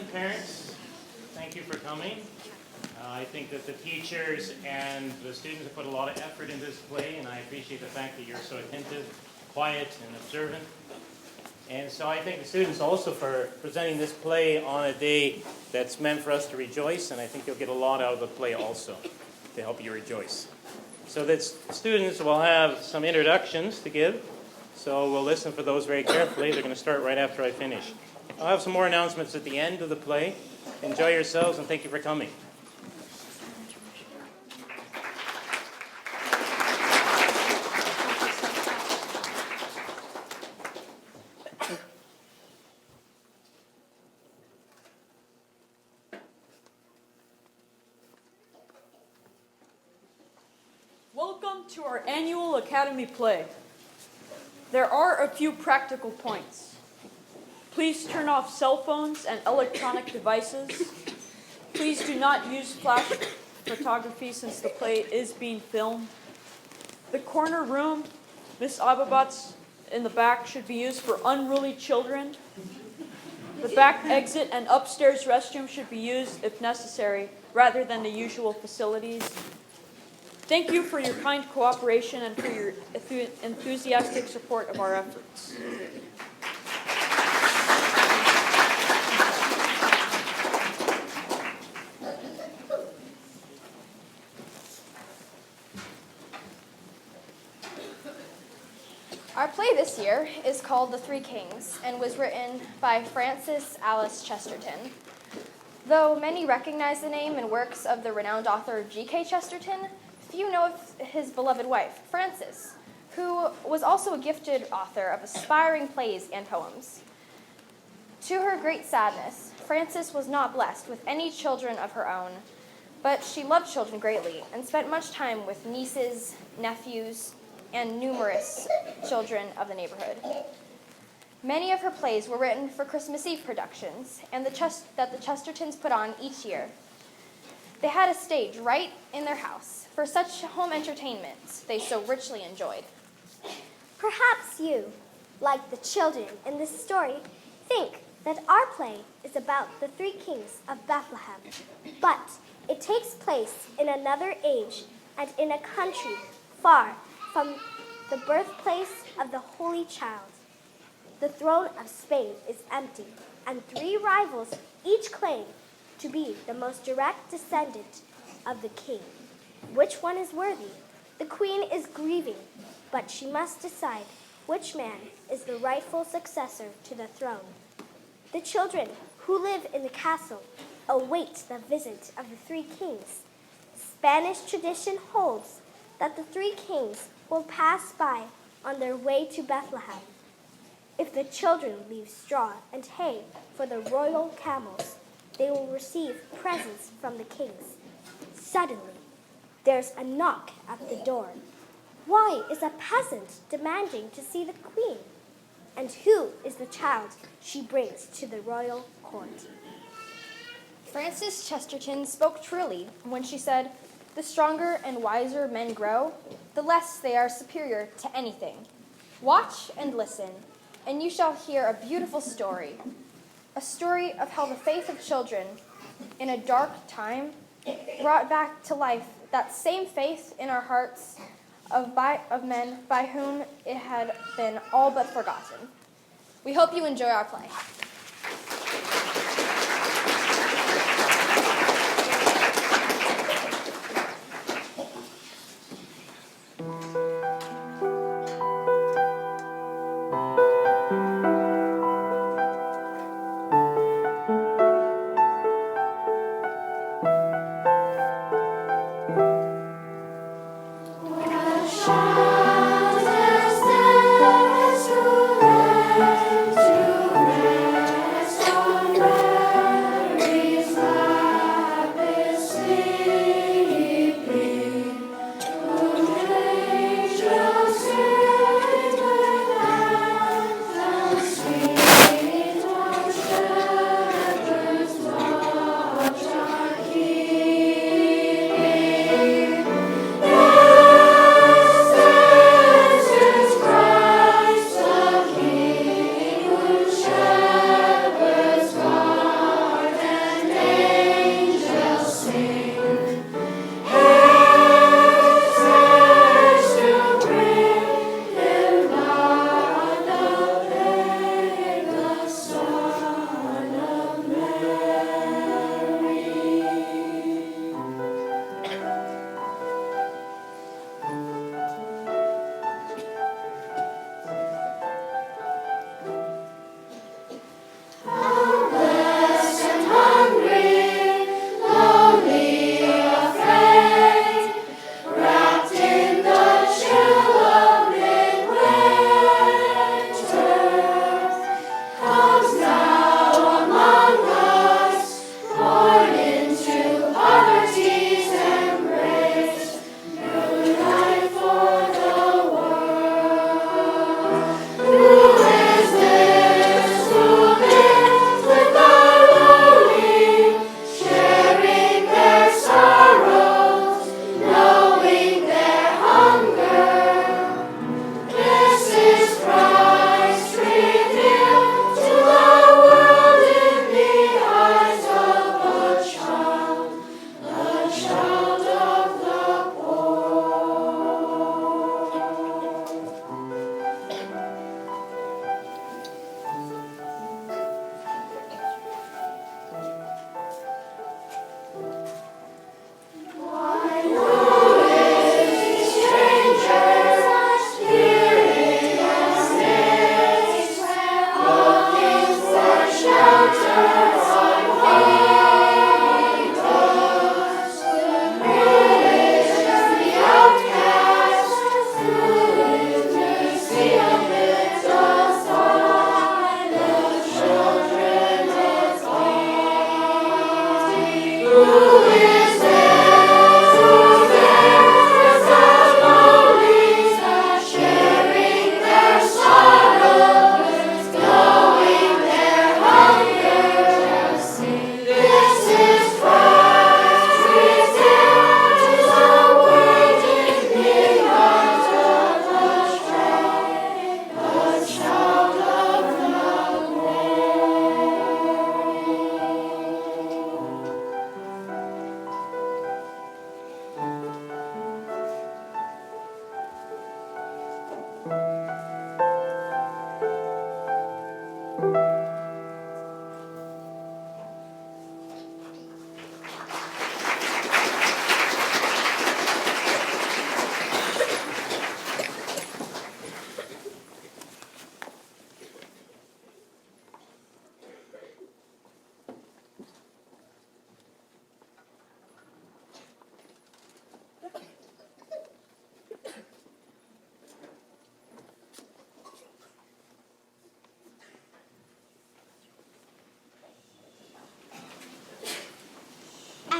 and parents, thank you for coming. I think that the teachers and the students have put a lot of effort into this play, and I appreciate the fact that you're so attentive, quiet, and observant. And so I thank the students also for presenting this play on a day that's meant for us to rejoice, and I think you'll get a lot out of the play also to help you rejoice. So the students will have some introductions to give, so we'll listen for those very carefully. They're going to start right after I finish. I'll have some more announcements at the end of the play. Enjoy yourselves, and thank you for coming. Welcome to our annual Academy Play. There are a few practical points. Please turn off cell phones and electronic devices. Please do not use flash photography since the play is being filmed. The corner room, Miss Ababat's in the back, should be used for unruly children. The back exit and upstairs restroom should be used if necessary, rather than the usual facilities. Thank you for your kind cooperation and for your enthusiastic support of our efforts. Our play this year is called The Three Kings and was written by Frances Alice Chesterton. Though many recognize the name and works of the renowned author G.K. Chesterton, few know of his beloved wife, Frances, who was also a gifted author of aspiring plays and poems. To her great sadness, Frances was not blessed with any children of her own, but she loved children greatly and spent much time with nieces, nephews, and numerous children of the neighborhood. Many of her plays were written for Christmas Eve productions and that the Chestertons put on each year. They had a stage right in their house for such home entertainments they so richly enjoyed. Perhaps you, like the children in this story, think that our play is about the three kings of Bethlehem, but it takes place in another age and in a country far from the birthplace of the Holy Child. The throne of Spain is empty, and three rivals each claim to be the most direct descendant of the king. Which one is worthy? The queen is grieving, but she must decide which man is the rightful successor to the throne. The children who live in the castle await the visit of the three kings. Spanish tradition holds that the three kings will pass by on their way to Bethlehem. If the children leave straw and hay for the royal camels, they will receive presents from the kings. Suddenly, there's a knock at the door. Why is a peasant demanding to see the queen? And who is the child she brings to the royal court? Frances Chesterton spoke truly when she said, "The stronger and wiser men grow, the less they are superior to anything. Watch and listen, and you shall hear a beautiful story, a story of how the faith of children in a dark time brought back to life that same faith in our hearts of men by whom it had been all but forgotten." We hope you enjoy our play. Shadows never to rest.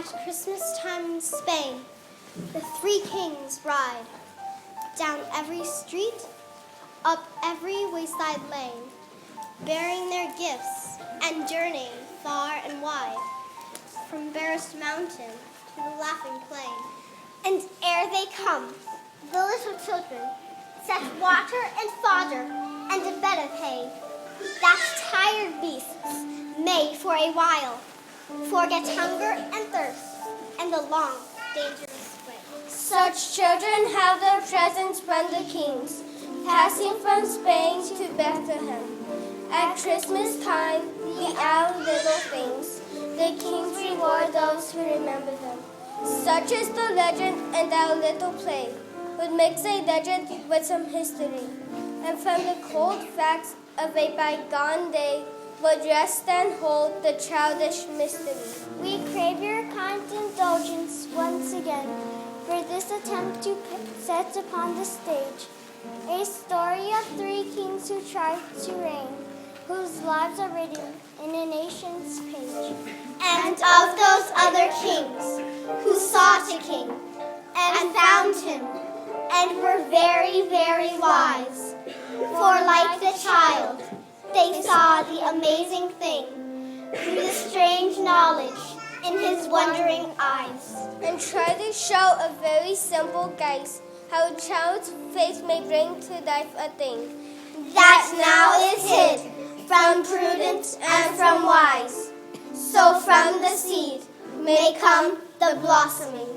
At Christmas time in Spain, the three kings ride down every street, up every wayside lane, bearing their gifts and journeying far and wide, from barest mountain to the laughing plain. And ere they come, the little children set water and fodder and a bed of hay, that tired beasts may for a while forget hunger and thirst and the long, dangerous way. Such children have their presents from the kings, passing from Spain to Bethlehem. At Christmas time, the our little things, the kings reward those who remember them. Such is the legend, and our little play would mix a legend with some history, and from the cold facts of a bygone day would rest and hold the childish mystery. We crave your kind indulgence once again for this attempt to set upon the stage a story of three kings who tried to reign, whose lives are written in a nation's page. And of those other kings who sought a king and found him and were very, very wise, for like the child, they saw the amazing thing through the strange knowledge in his wondering eyes, and tried to show a very simple guise how a child's faith may bring to life a thing that now is hid from prudent and from wise. So from the seed may come the blossoming.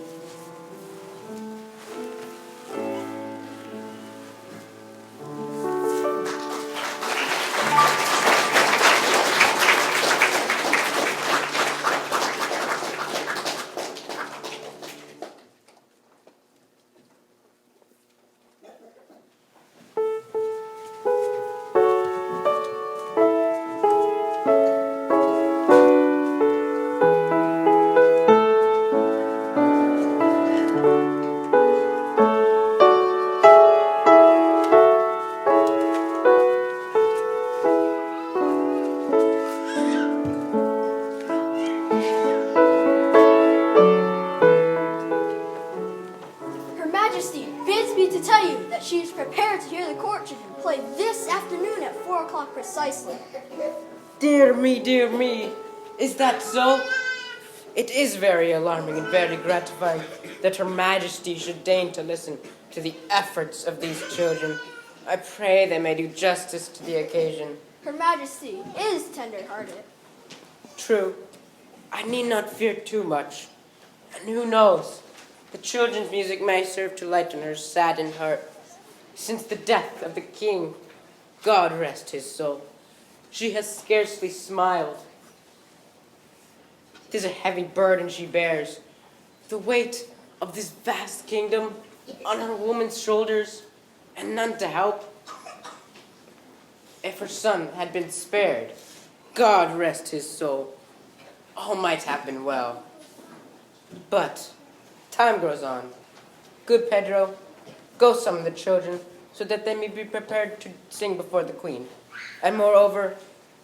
Her Majesty bids me to tell you that she is prepared to hear the court children play this afternoon at 4 o'clock precisely. Dear me, is that so? It is very alarming and very gratifying that Her Majesty should deign to listen to the efforts of these children. I pray they may do justice to the occasion. Her Majesty is tender-hearted. True, I need not fear too much. And who knows, the children's music may serve to lighten her saddened heart. Since the death of the king, God rest his soul, she has scarcely smiled. 'Tis a heavy burden she bears, the weight of this vast kingdom on her woman's shoulders, and none to help. If her son had been spared, God rest his soul, all might have been well. But time goes on. Good Pedro, go summon the children so that they may be prepared to sing before the queen. And moreover,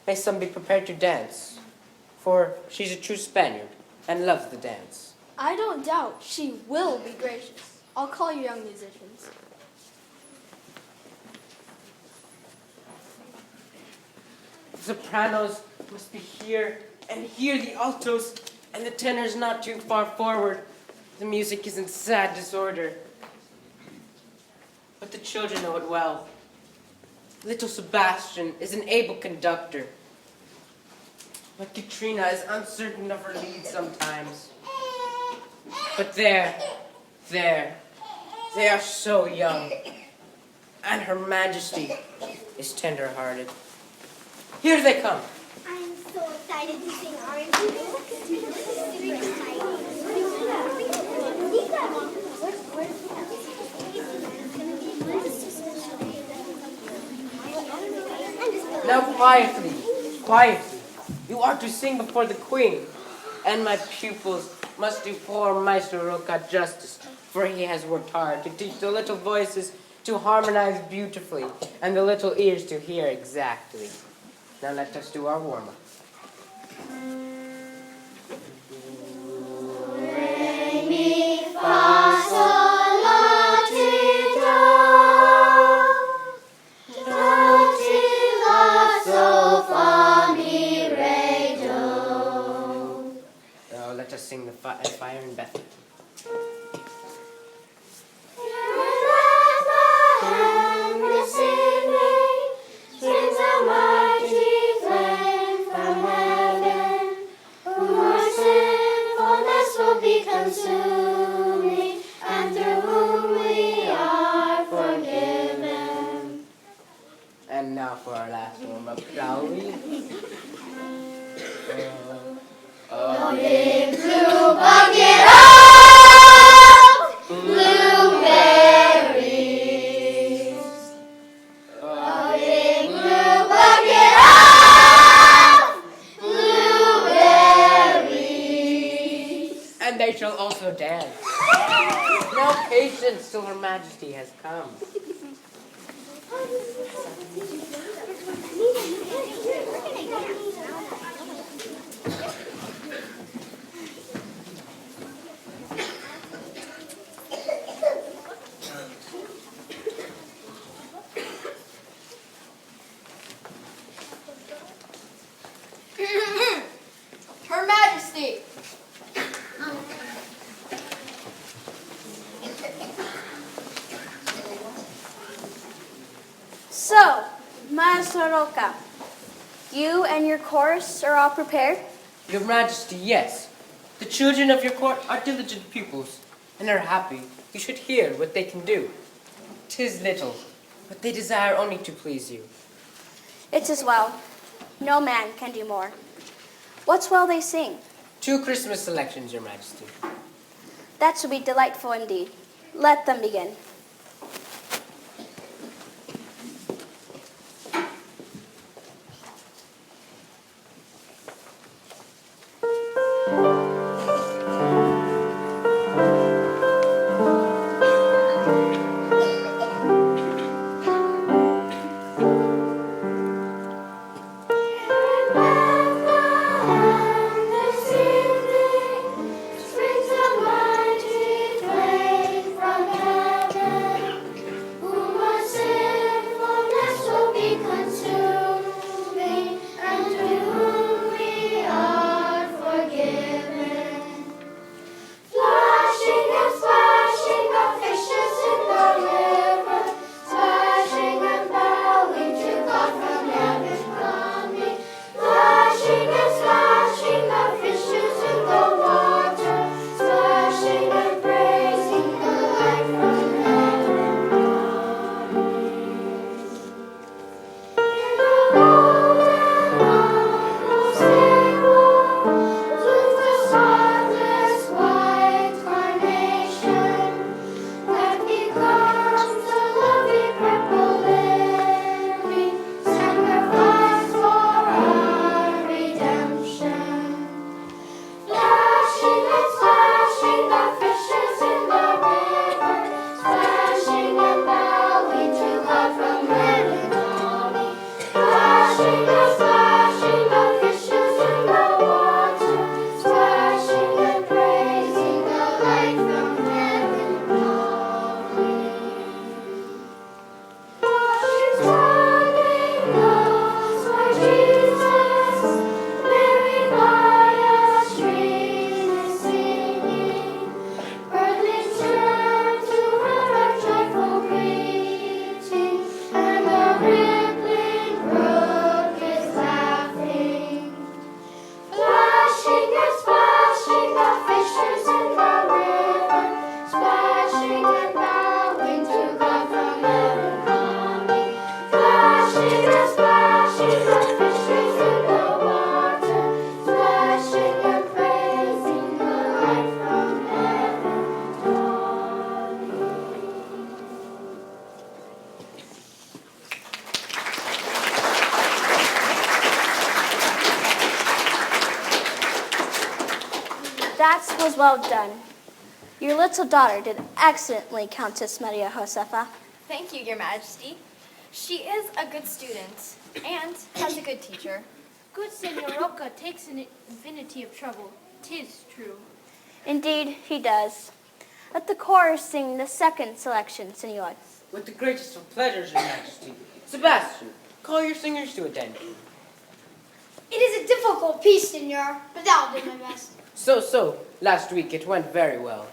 may some be prepared to dance, for she's a true Spaniard and loves the dance. I don't doubt she will be gracious. I'll call you young musicians. The sopranos must be here, and here the altos, and the tenors not too far forward. The music is in sad disorder. But the children know it well. Little Sebastian is an able conductor. But Katrina is uncertain of her lead sometimes. But they are so young. And Her Majesty is tender-hearted. Here they come. I'm so excited to sing, aren't you? This is super exciting. Now quietly. You are to sing before the queen. And my pupils must do poor Maestro Roca justice, for he has worked hard to teach the little voices to harmonize beautifully and the little ears to hear exactly. Now let us do our warm-up. be consuming, and through whom we are forgiven. And now for our last warm-up, shall we? A big blue bucket of blueberries. A big blue bucket of blueberries. And they shall also dance. Now patience till Her Majesty has come. Her Majesty. So, Master Roca, you and your chorus are all prepared? Your Majesty, yes. The children of your court are diligent pupils, and are happy you should hear what they can do. 'Tis little, but they desire only to please you. It's as well. No man can do more. What's will they sing? 2 Christmas selections, Your Majesty. That shall be delightful indeed. Let them begin. That was well done. Your little daughter did excellently, Countess Maria Josefa. Thank you, Your Majesty. She is a good student and has a good teacher. Good Senor Roca takes an infinity of trouble. 'Tis true. Indeed, he does. Let the chorus sing the second selection, Senor. With the greatest of pleasures, Your Majesty. Sebastian, call your singers to attend. It is a difficult piece, Senor, but I'll do my best. So, last week it went very well.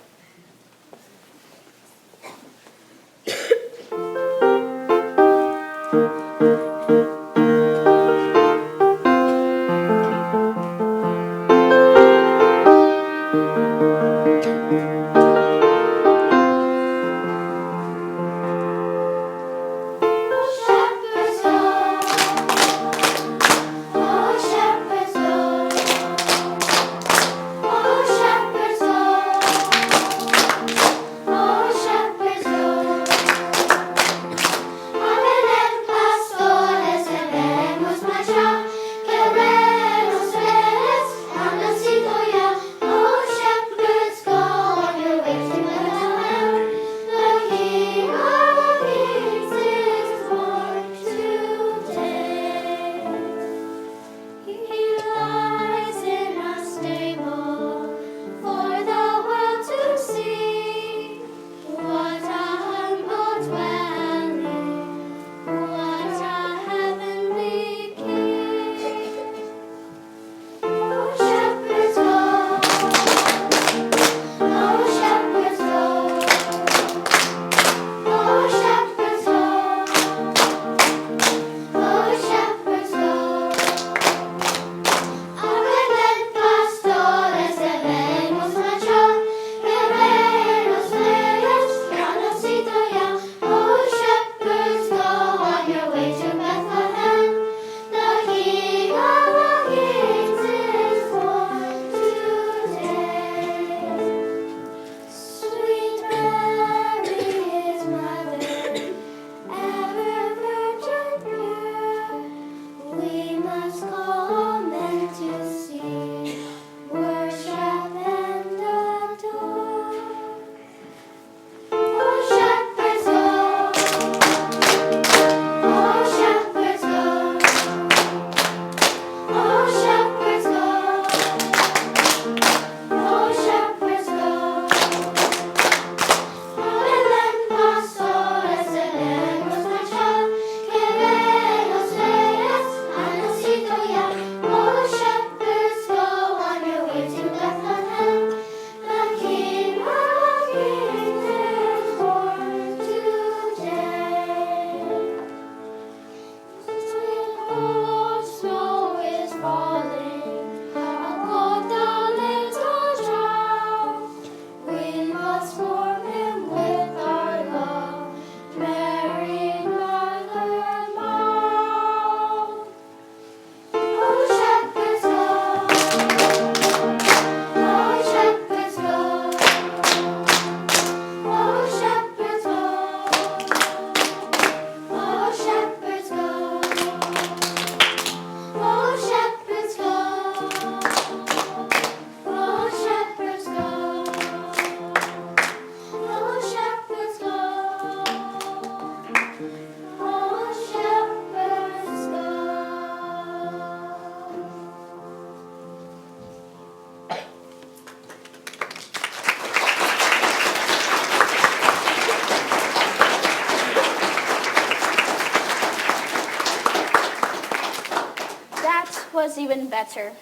was even better.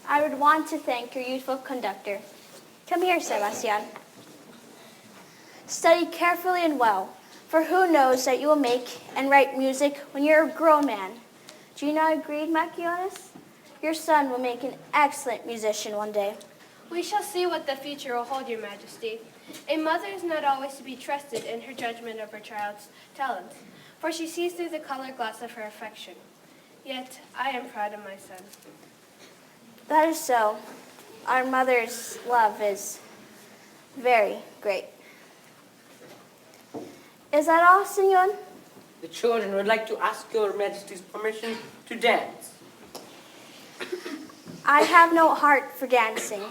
I would want to thank your youthful conductor. Come here, Sebastian. Study carefully and well, for who knows that you will make and write music when you're a grown man. Do you not agree, Macionis? Your son will make an excellent musician one day. We shall see what the future will hold, Your Majesty. A mother is not always to be trusted in her judgment of her child's talents, for she sees through the colored glass of her affection. Yet I am proud of my son. That is so. Our mother's love is very great. Is that all, Senor? The children would like to ask your Majesty's permission to dance. I have no heart for dancing,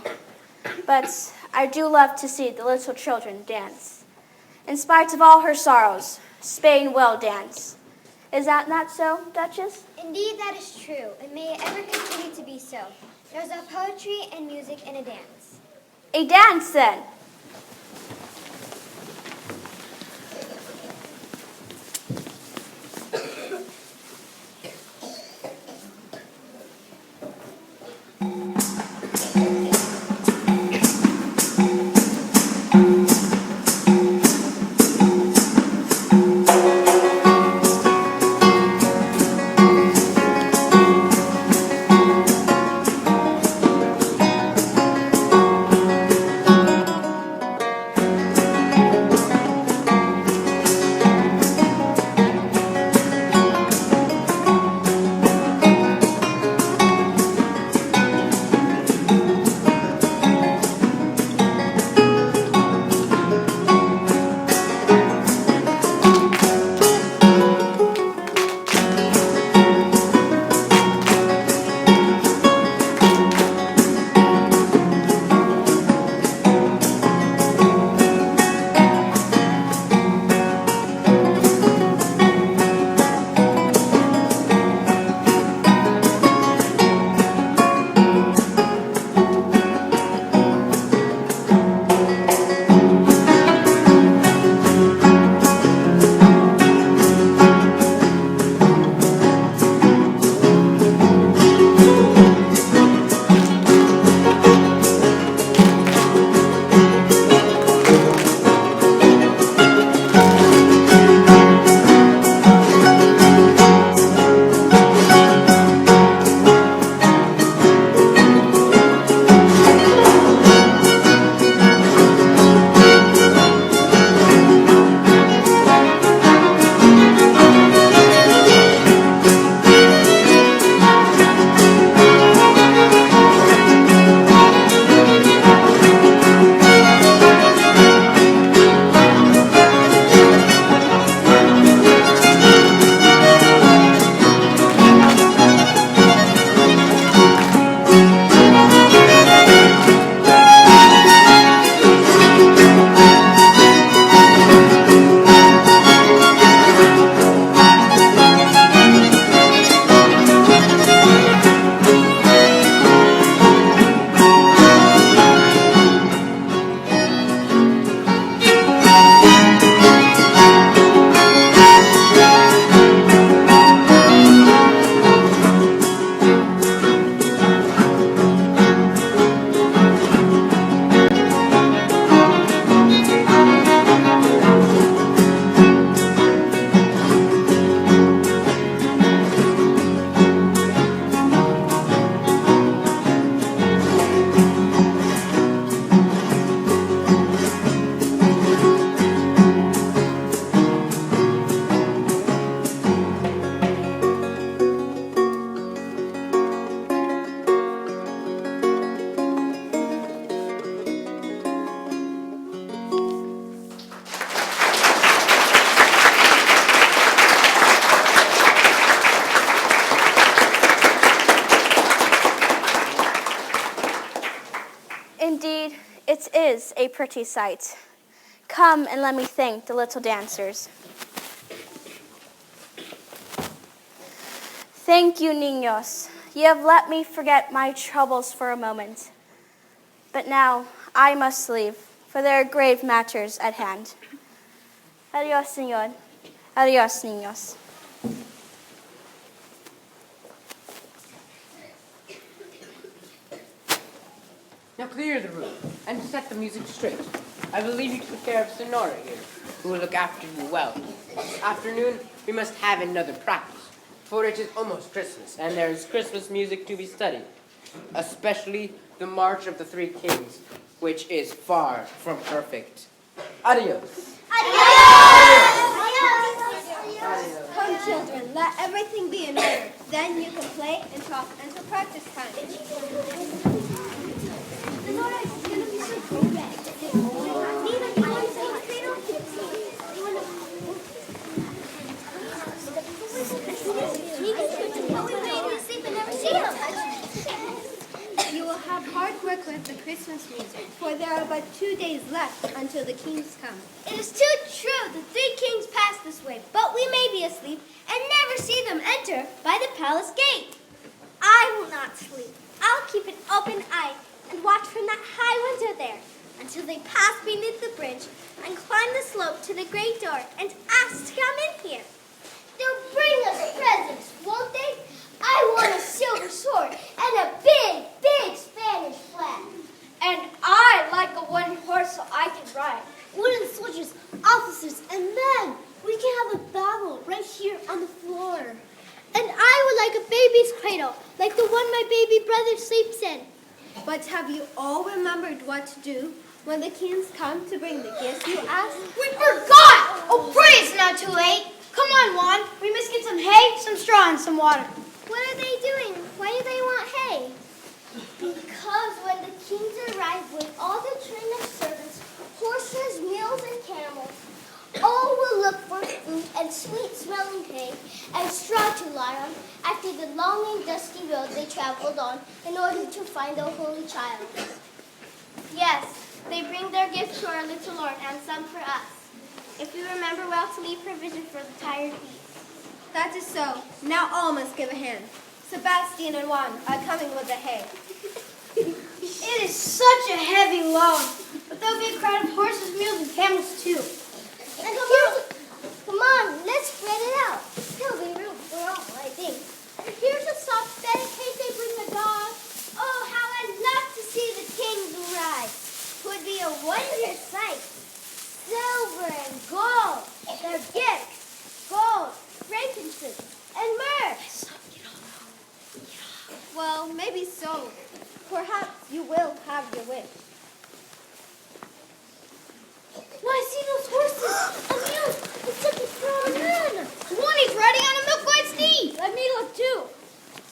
but I do love to see the little children dance. In spite of all her sorrows, Spain will dance. Is that not so, Duchess? Indeed, that is true, and may it ever continue to be so. There's a poetry and music and a dance. A dance, then. Indeed, it is a pretty sight. Come and let me thank the little dancers. Thank you, niños. You have let me forget my troubles for a moment. But now I must leave, for there are grave matters at hand. Adios, señor. Adios, niños. Now clear the room and set the music straight. I will leave you to the care of Sonora here, who will look after you well. This afternoon we must have another practice, for it is almost Christmas, and there is Christmas music to be studied, especially the March of the Three Kings, which is far from perfect. Adios. Come, children, let everything be in order. Then you can play and talk until practice time. Sonora is going to be so cool. Nina, you want to say cradle? You will have hard work with the Christmas music, for there are but 2 days left until the kings come. It is too true. The three kings pass this way, but we may be asleep and never see them enter by the palace gate. I will not sleep. I'll keep an open eye and watch from that high window there until they pass beneath the bridge and climb the slope to the great door and ask to come in here. They'll bring us presents, won't they? I want a silver sword and a big, big Spanish flag. And I like a wooden horse so I can ride. Wooden soldiers, officers, and men. We can have a battle right here on the floor. And I would like a baby's cradle, like the one my baby brother sleeps in. But have you all remembered what to do when the kings come to bring the gifts you asked? We forgot! Oh, pray it's not too late. Come on, Juan. We must get some hay, some straw, and some water. What are they doing? Why do they want hay? Because when the kings arrive with all the train of servants, horses, mules, and camels, all will look for food and sweet-smelling hay and straw to lie on after the long and dusty road they traveled on in order to find the Holy Child. Yes, they bring their gifts to our little Lord and some for us. If we remember well to leave provision for the tired feet. That is so. Now all must give a hand. Sebastian and Juan are coming with the hay. It is such a heavy load. But there'll be a crowd of horses, mules, and camels, too. And come on, let's spread it out. There'll be room for all, I think. And here's a soft bed in case they bring the dog. Oh, how I'd love to see the kings arrive. 'Twould be a wondrous sight. Silver and gold, their gifts, gold, frankincense, and myrrh. Well, maybe so. Perhaps you will have your wish. Why, see those horses? A mule! It's such a strong man! One is riding on a milk-white steed. Let me look too.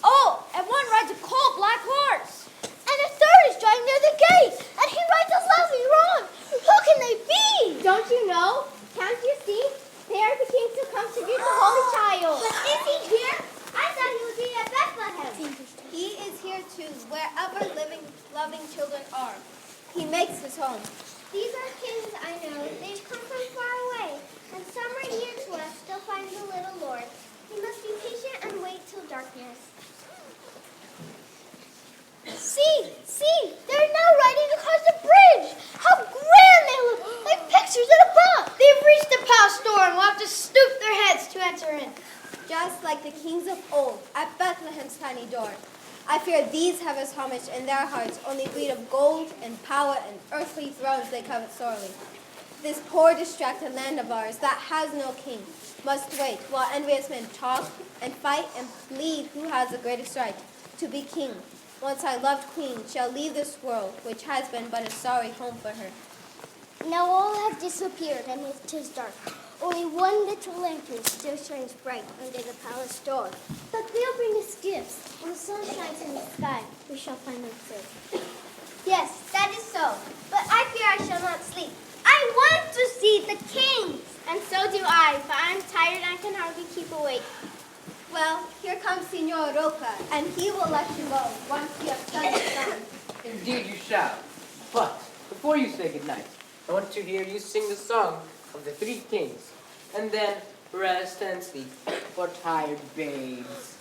Oh, and one rides a coal black horse. And a third is driving near the gate! And he rides a lovely roan! Who can they be? Don't you know? Can't you see? They are the kings who come to greet the Holy Child. But is he here? I thought he would be at Bethlehem. He is here too, wherever loving children are. He makes his home. These are kings I know. They've come from far away. And some are near to us to find the little Lord. We must be patient and wait till darkness. See! They're now riding across the bridge! How grand they look! Like pictures in a book! They've reached the palace door and will have to stoop their heads to enter in. Just like the kings of old at Bethlehem's tiny door. I fear these have as homage in their hearts only greed of gold and power and earthly thrones they covet sorely. This poor distracted land of ours that has no king must wait while envious men talk and fight and plead who has the greatest right to be king. Once our loved queen shall leave this world, which has been but a sorry home for her. Now all have disappeared, and it is dark. Only one little lantern still shines bright under the palace door. But they'll bring us gifts. When the sun shines in the sky, we shall find them safe. Yes, that is so. But I fear I shall not sleep. I want to see the kings. And so do I, but I'm tired and can hardly keep awake. Well, here comes Senor Roca, and he will let you go once you have done your song. Indeed you shall. But before you say goodnight, I want to hear you sing the song of the Three Kings, and then rest and sleep for tired babes.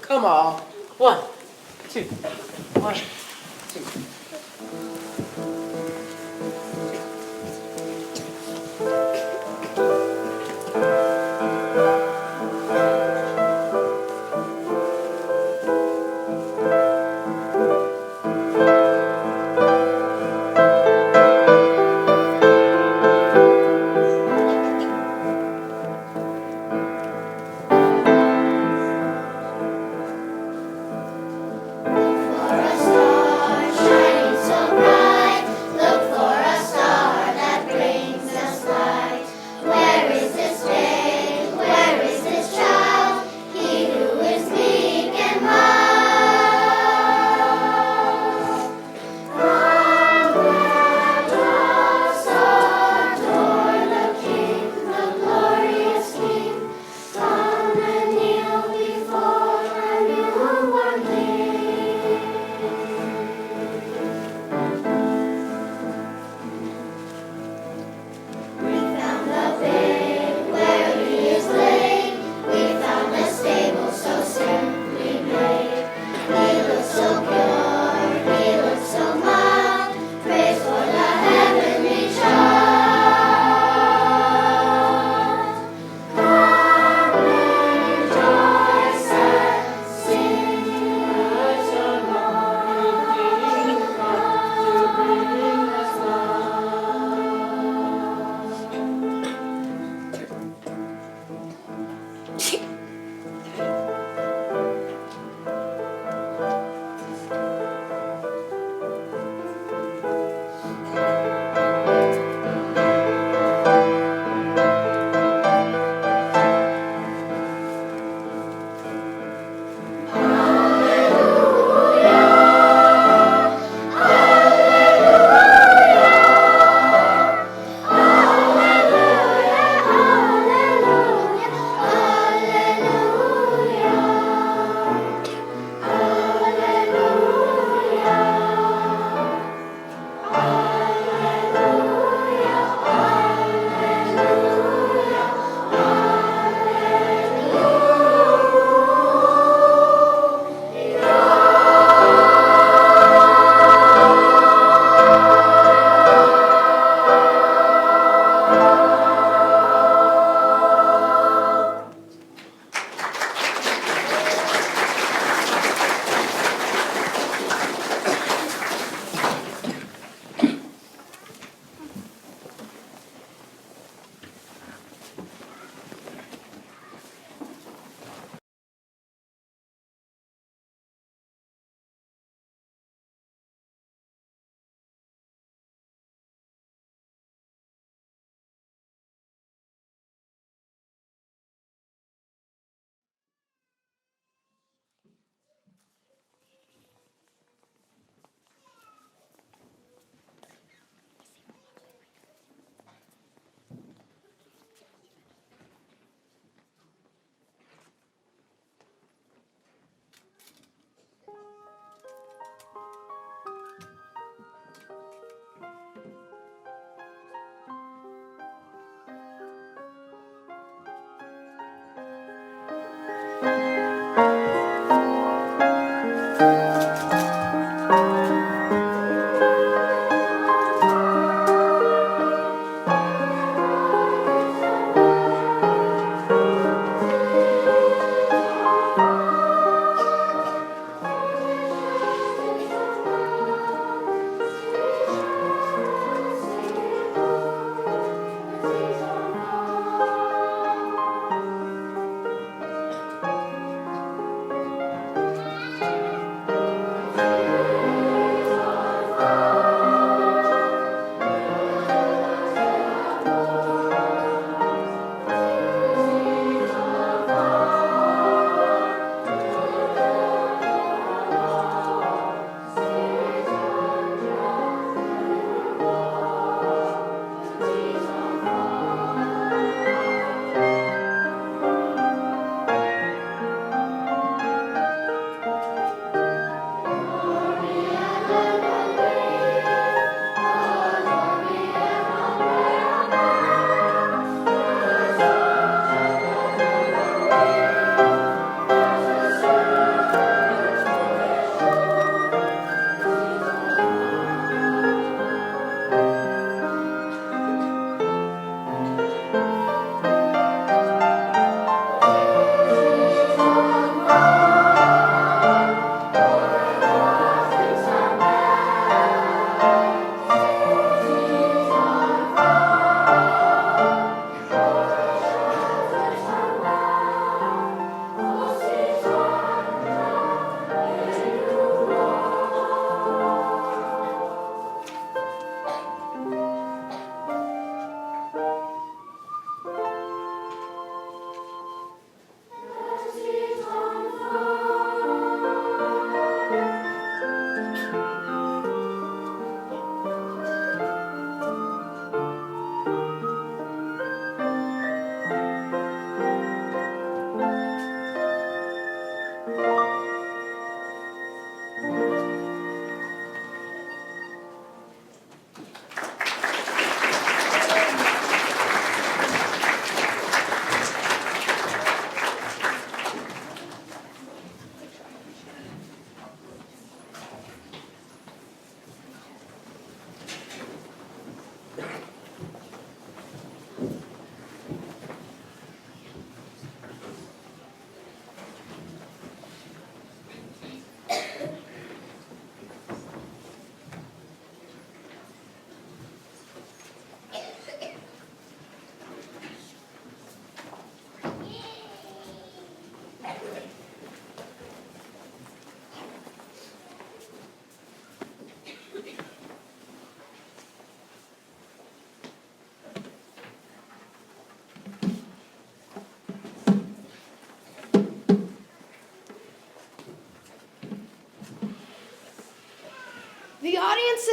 Come on. 1, 2, 1, 2.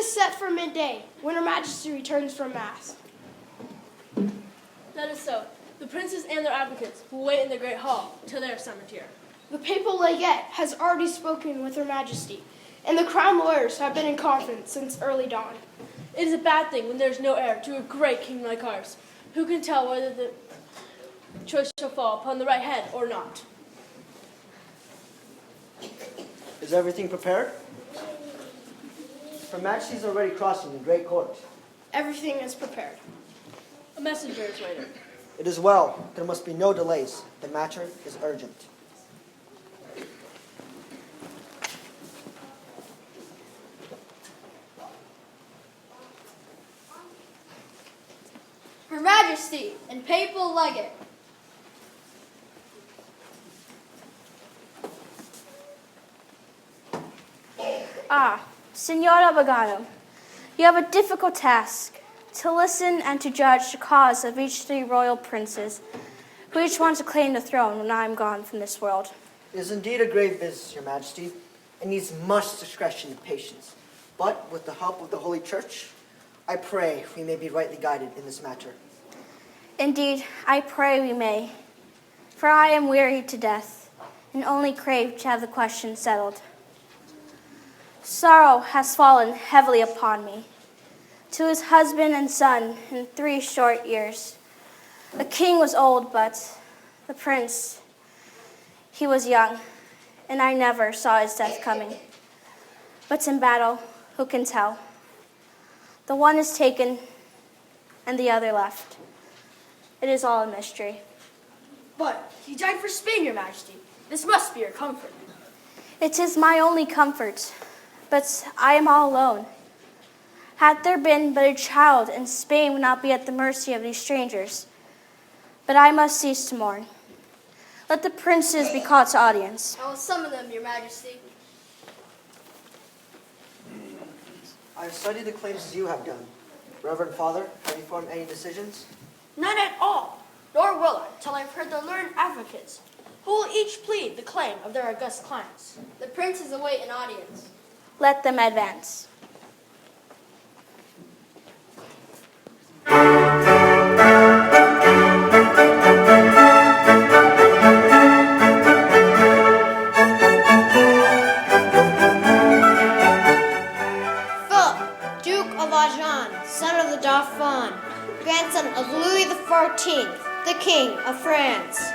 is set for midday, when Her Majesty returns from Mass. That is so. The princes and their advocates will wait in the great hall till they are summoned here. The papal legate has already spoken with Her Majesty, and the crown lawyers have been in conference since early dawn. It is a bad thing when there is no heir to a great king like ours. Who can tell whether the choice shall fall upon the right head or not? Is everything prepared? Her Majesty is already crossing the great court. Everything is prepared. A messenger is waiting. It is well. There must be no delays. The matter is urgent. Her Majesty and papal legate. Ah, Senora Bagano, you have a difficult task to listen and to judge the cause of each three royal princes who each want to claim the throne when I am gone from this world. It is indeed a grave business, Your Majesty. It needs much discretion and patience. But with the help of the Holy Church, I pray we may be rightly guided in this matter. Indeed, I pray we may, for I am wearied to death and only crave to have the question settled. Sorrow has fallen heavily upon me, to his husband and son in 3 short years. The king was old, but the prince, he was young, and I never saw his death coming. But in battle, who can tell? The one is taken, and the other left. It is all a mystery. But he died for Spain, Your Majesty. This must be your comfort. It is my only comfort, but I am all alone. Had there been but a child, and Spain would not be at the mercy of these strangers. But I must cease to mourn. Let the princes be called to audience. I will summon them, Your Majesty. I have studied the claims as you have done. Reverend Father, have you formed any decisions? None at all, nor will I till I have heard the learned advocates, who will each plead the claim of their august clients. The princes await an audience. Let them advance. Philip, Duke of Agen, son of the Dauphin, grandson of Louis XIV, the King of France.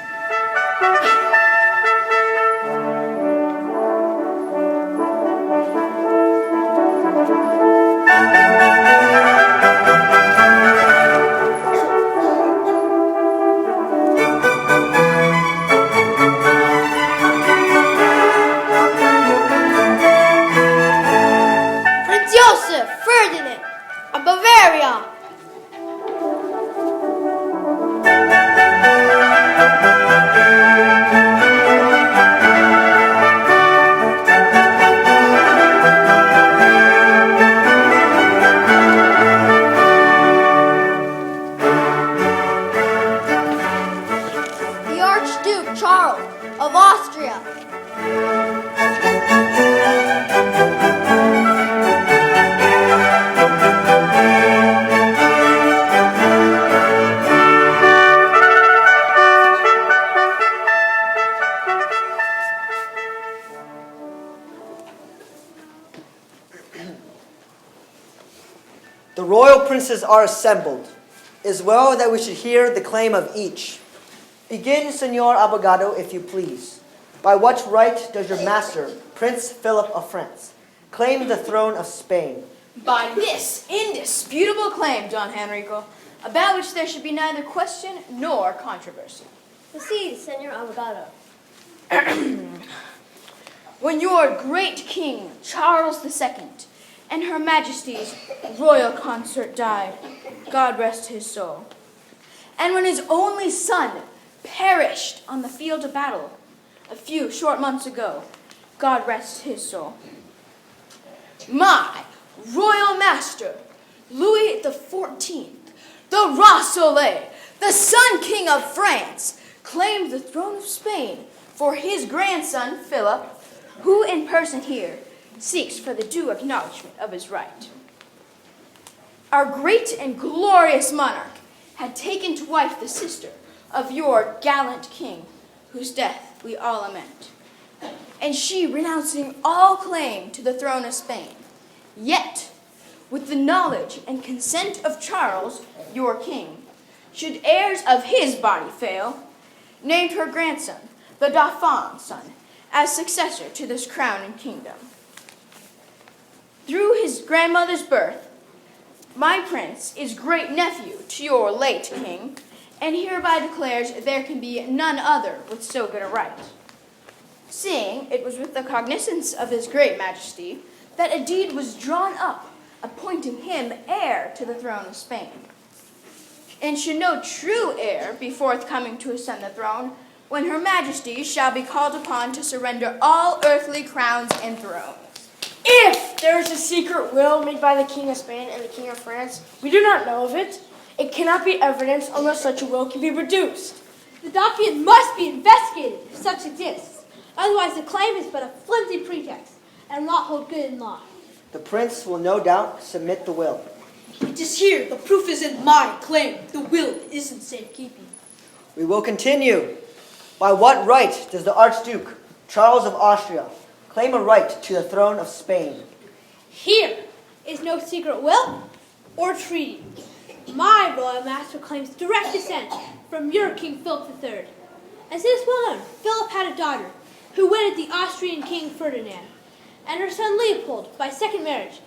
Prince Joseph Ferdinand of Bavaria. The Archduke Charles of Austria. The royal princes are assembled. It is well that we should hear the claim of each. Begin, Senor Abogado, if you please. By what right does your master, Prince Philip of France, claim the throne of Spain? By this indisputable claim, Don Henrico, about which there should be neither question nor controversy. Proceed, Senor Abogado. When your great king, Charles II, and Her Majesty's royal consort died, God rest his soul, and when his only son perished on the field of battle a few short months ago, God rest his soul, my royal master, Louis XIV, the Roi Soleil, the Sun King of France, claimed the throne of Spain for his grandson, Philip, who in person here seeks for the due acknowledgement of his right. our great and glorious monarch had taken to wife the sister of your gallant king, whose death we all lament, and she renouncing all claim to the throne of Spain, yet, with the knowledge and consent of Charles, your king, should heirs of his body fail, named her grandson, the Dauphin's son, as successor to this crown and kingdom. Through his grandmother's birth, my prince is great nephew to your late king, and hereby declares there can be none other with so good a right. Seeing it was with the cognizance of his great majesty that a deed was drawn up appointing him heir to the throne of Spain. And should no true heir be forthcoming to ascend the throne, when her majesty shall be called upon to surrender all earthly crowns and thrones. If there is a secret will made by the King of Spain and the King of France, we do not know of it. It cannot be evidence unless such a will can be produced. The document must be investigated if such exists. Otherwise, the claim is but a flimsy pretext and not hold good in law. The prince will no doubt submit the will. It is here. The proof is in my claim. The will is in safekeeping. We will continue. By what right does the Archduke Charles of Austria claim a right to the throne of Spain? Here is no secret will or treaty. My royal master claims direct descent from your King Philip III. As it is well known, Philip had a daughter who wedded the Austrian King Ferdinand, and her son Leopold, by second marriage,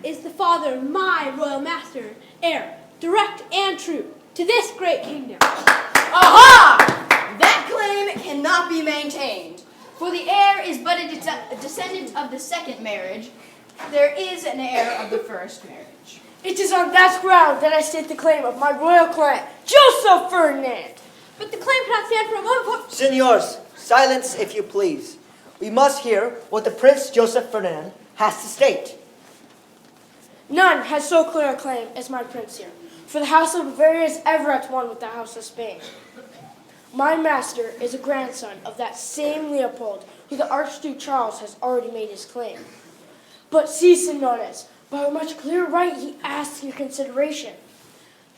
is the father of my royal master, heir, direct and true, to this great kingdom. Aha! That claim cannot be maintained, for the heir is but a descendant of the second marriage. There is an heir of the first marriage. It is on that ground that I state the claim of my royal client, Joseph Ferdinand. But the claim cannot stand for a moment. Signors, silence if you please. We must hear what the Prince Joseph Ferdinand has to state. None has so clear a claim as my prince here, for the house of Bavaria is ever at one with the house of Spain. My master is a grandson of that same Leopold who the Archduke Charles has already made his claim. But see, senores, by a much clearer right he asks your consideration.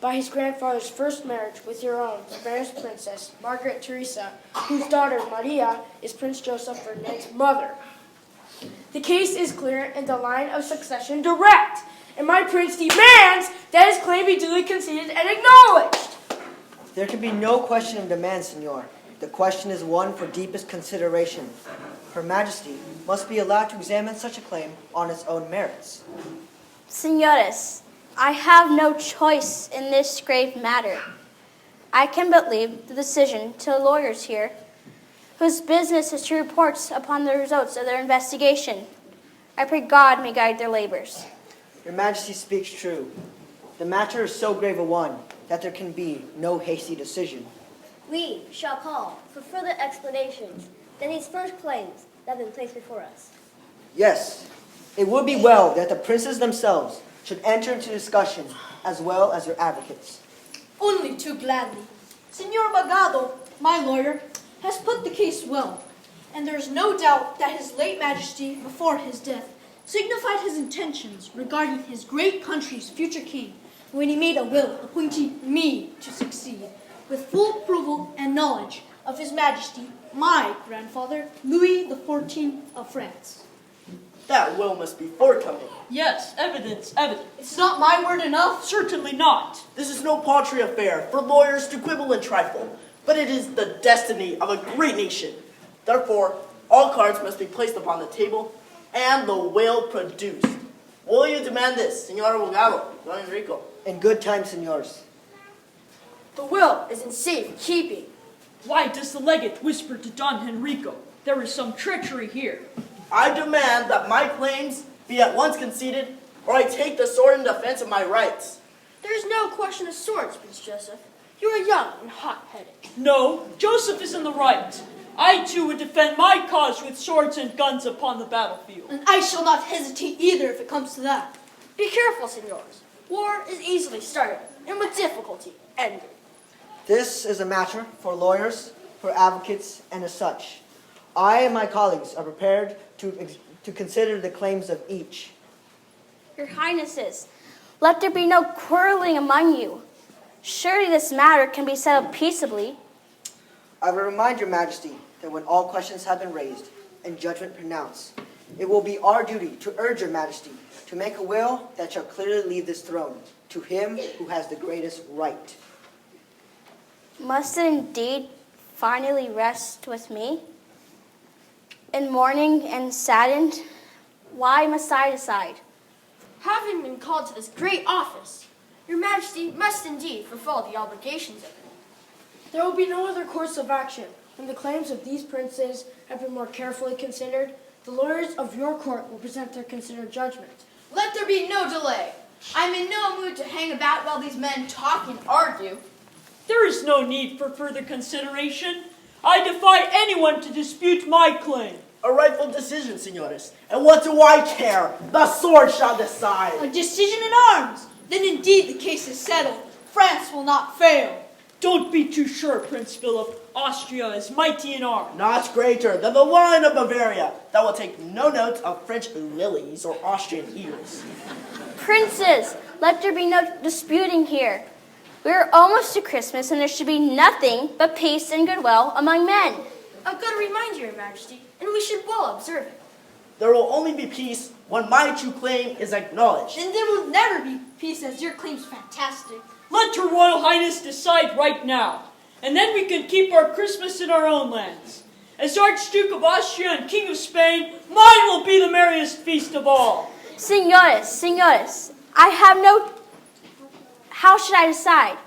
By his grandfather's first marriage with your own Spanish princess, Margaret Teresa, whose daughter, Maria, is Prince Joseph Ferdinand's mother. The case is clear and the line of succession direct, and my prince demands that his claim be duly conceded and acknowledged. There can be no question of demand, Signor. The question is one for deepest consideration. Her Majesty must be allowed to examine such a claim on its own merits. Senores, I have no choice in this grave matter. I can but leave the decision to the lawyers here, whose business is to report upon the results of their investigation. I pray God may guide their labors. Your Majesty speaks true. The matter is so grave a one that there can be no hasty decision. We shall call for further explanations than these first claims that have been placed before us. Yes, it would be well that the princes themselves should enter into discussion as well as your advocates. Only too gladly. Senor Bagado, my lawyer, has put the case well, and there is no doubt that his late majesty, before his death, signified his intentions regarding his great country's future king when he made a will appointing me to succeed, with full approval and knowledge of his majesty, my grandfather, Louis XIV of France. That will must be forthcoming. Yes, evidence. It's not my word enough? Certainly not. This is no paltry affair for lawyers to quibble and trifle, but it is the destiny of a great nation. Therefore, all cards must be placed upon the table and the will produced. Will you demand this, Senor Abogado, Don Enrico? In good time, Signors. The will is in safe keeping. Why does the legate whisper to Don Enrico? There is some treachery here. I demand that my claims be at once conceded, or I take the sword in defense of my rights. There is no question of swords, Prince Joseph. You are young and hot-headed. No, Joseph is in the right. I too would defend my cause with swords and guns upon the battlefield. And I shall not hesitate either if it comes to that. Be careful, senors. War is easily started, and with difficulty ended. This is a matter for lawyers, for advocates, and as such. I and my colleagues are prepared to consider the claims of each. Your Highnesses, Let there be no quarreling among you. Surely this matter can be settled peaceably. I will remind your majesty that when all questions have been raised and judgment pronounced, it will be our duty to urge your majesty to make a will that shall clearly leave this throne to him who has the greatest right. Must it indeed finally rest with me? In mourning and saddened, why must I decide? Having been called to this great office, your majesty must indeed fulfill the obligations of it. There will be no other course of action. When the claims of these princes have been more carefully considered, the lawyers of your court will present their considered judgment. Let there be no delay. I'm in no mood to hang about while these men talk and argue. There is no need for further consideration. I defy anyone to dispute my claim. A rightful decision, senores. And what do I care? The sword shall decide. A decision in arms. Then indeed the case is settled. France will not fail. Don't be too sure, Prince Philip. Austria is mighty in arms. Not greater than the Lion of Bavaria, that will take no note of French lilies or Austrian eagles. Princes, let there be no disputing here. We are almost to Christmas, and there should be nothing but peace and goodwill among men. A good reminder, your majesty, and we should well observe it. There will only be peace when my true claim is acknowledged. And there will never be peace as your claim's fantastic. Let Her Royal Highness decide right now, and then we can keep our Christmas in our own lands. As Archduke of Austria and King of Spain, mine will be the merriest feast of all. Senores, I have no... How should I decide?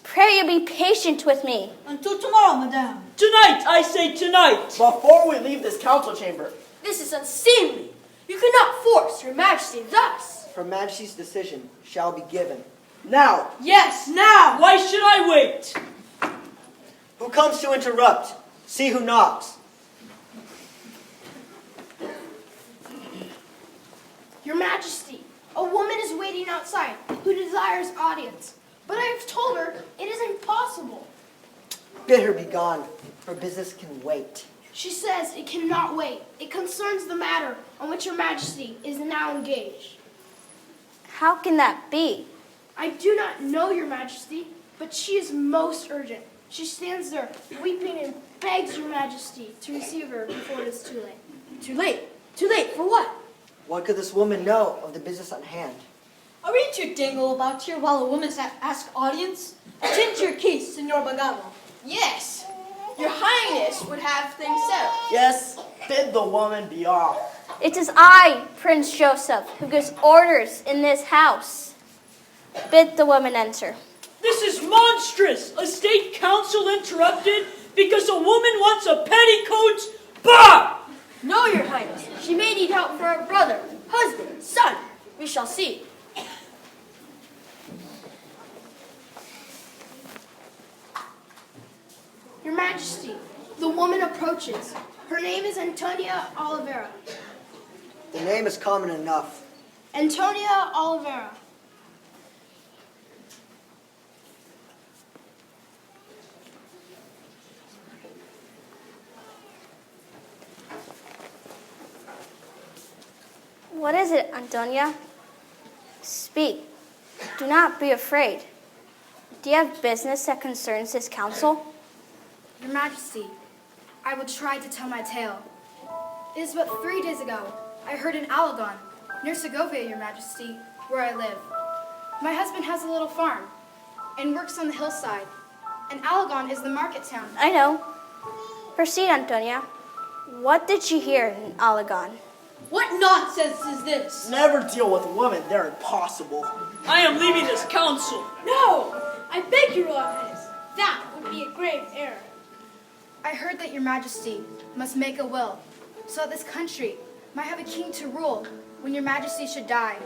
Pray you be patient with me. Until tomorrow, madame. Tonight, I say tonight. Before we leave this council chamber. This is unseemly. You cannot force your majesty thus. Her majesty's decision shall be given. Now. Yes, now. Why should I wait? Who comes to interrupt? See who knocks. Your Majesty, a woman is waiting outside who desires audience. But I have told her it is impossible. Bid her be gone. Her business can wait. She says it cannot wait. It concerns the matter on which Your Majesty is now engaged. How can that be? I do not know, Your Majesty, but she is most urgent. She stands there weeping and begs Your Majesty to receive her before it is too late. Too late? Too late for what? What could this woman know of the business at hand? Are we to dangle about here while a woman asks audience? Attend to your case, Senor Bagabo. Yes, your highness would have things settled. Yes, bid the woman be off. It is I, Prince Joseph, who gives orders in this house. Bid the woman enter. This is monstrous! A state council interrupted because a woman wants a petticoat? Bah! No, your highness. She may need help for her brother, husband, son. We shall see. Your Majesty, the woman approaches. Her name is Antonia Oliveira. The name is common enough. Antonia Oliveira. What is it, Antonia? Speak. Do not be afraid. Do you have business that concerns this council? Your Majesty, I will try to tell my tale. It is but 3 days ago I heard in Alagon, near Segovia, Your Majesty, where I live. My husband has a little farm and works on the hillside, and Alagon is the market town. I know. Proceed, Antonia. What did you hear in Alagon? What nonsense is this? Never deal with women. They're impossible. I am leaving this council. No! I beg your Royal Highness. That would be a grave error. I heard that Your Majesty must make a will, so that this country might have a king to rule when Your Majesty should die.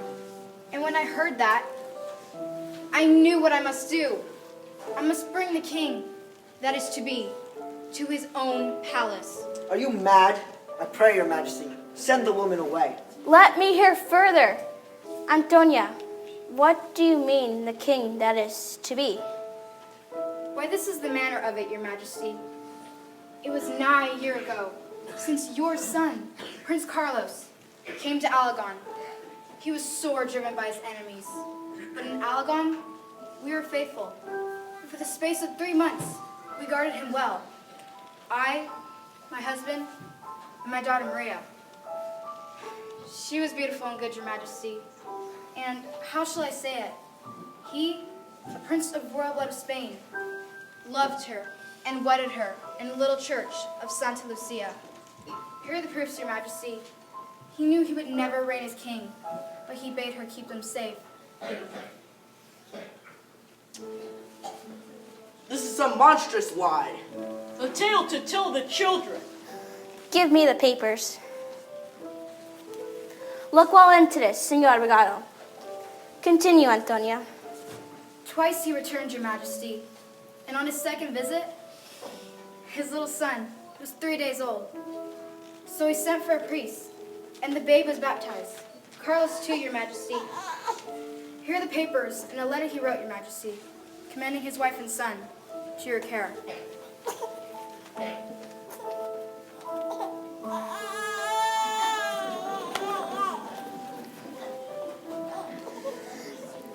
And when I heard that, I knew what I must do. I must bring the king, that is to be, to his own palace. Are you mad? I pray, Your Majesty, send the woman away. Let me hear further. Antonia, what do you mean, the king that is to be? Why, this is the manner of it, Your Majesty. It was nigh a year ago since your son, Prince Carlos, came to Alagon. He was sore driven by his enemies. But in Alagon, we were faithful. For the space of 3 months, we guarded him well. I, my husband, and my daughter Maria. She was beautiful and good, Your Majesty. And how shall I say it? He, a prince of royal blood of Spain, loved her and wedded her in the little church of Santa Lucia. Here are the proofs, Your Majesty. He knew he would never reign as king, but he bade her keep them safe. This is a monstrous lie. A tale to tell the children. Give me the papers. Look well into this, Senor Abogado. Continue, Antonia. Twice he returned, Your Majesty, and on his second visit, his little son was 3 days old. So he sent for a priest, and the babe was baptized. Carlos too, Your Majesty. Here are the papers and a letter he wrote, Your Majesty, commending his wife and son to your care.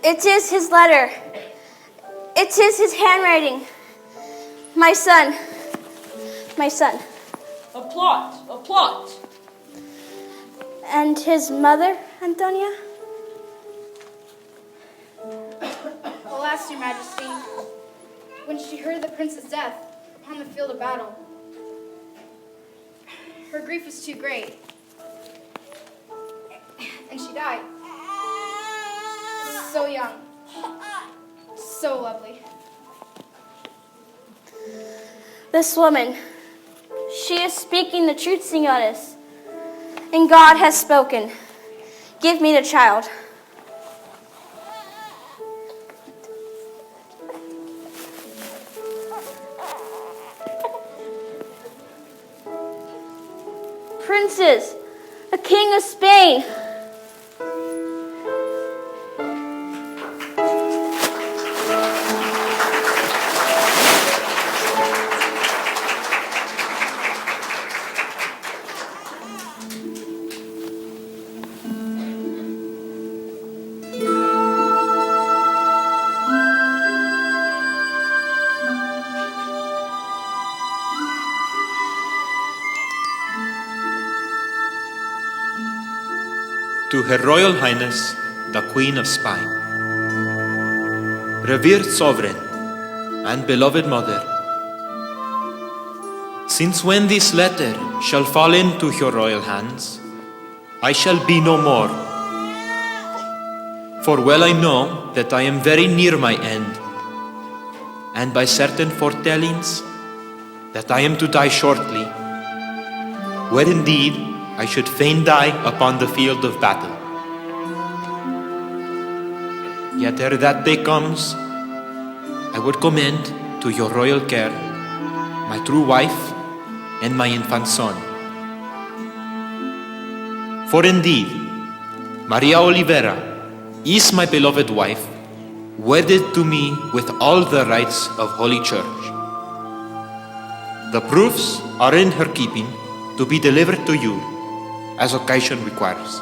It is his letter. It is his handwriting. My son. My son. A plot, a plot. And his mother, Antonia? Alas, Your Majesty, when she heard of the prince's death upon the field of battle, her grief was too great, and she died. So young, so lovely. This woman, she is speaking the truth, senores. And God has spoken. Give me the child. Princes, a king of Spain. To Her Royal Highness, the Queen of Spain. Revered Sovereign and beloved Mother, since when this letter shall fall into your royal hands, I shall be no more. For well I know that I am very near my end, and by certain foretellings that I am to die shortly, where indeed I should fain die upon the field of battle. Yet ere that day comes, I would commend to your royal care my true wife and my infant son. For indeed, Maria Olivera is my beloved wife, wedded to me with all the rights of Holy Church. The proofs are in her keeping to be delivered to you as occasion requires.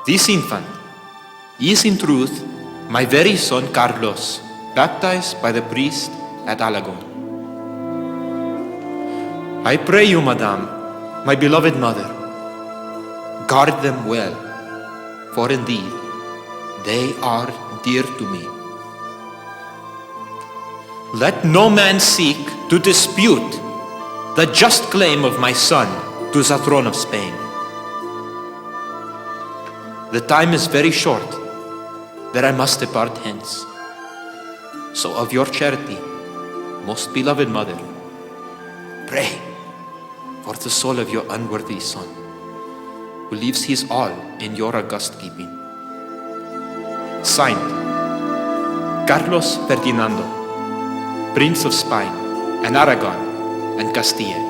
This infant is in truth my very son Carlos, baptized by the priest at Alagon. I pray you, Madame, my beloved mother, guard them well, for indeed they are dear to me. Let no man seek to dispute the just claim of my son to the throne of Spain. The time is very short that I must depart hence. So of your charity, most beloved mother, pray for the soul of your unworthy son, who leaves his all in your august keeping. Signed, Carlos Ferdinando, Prince of Spain and Aragon and Castile.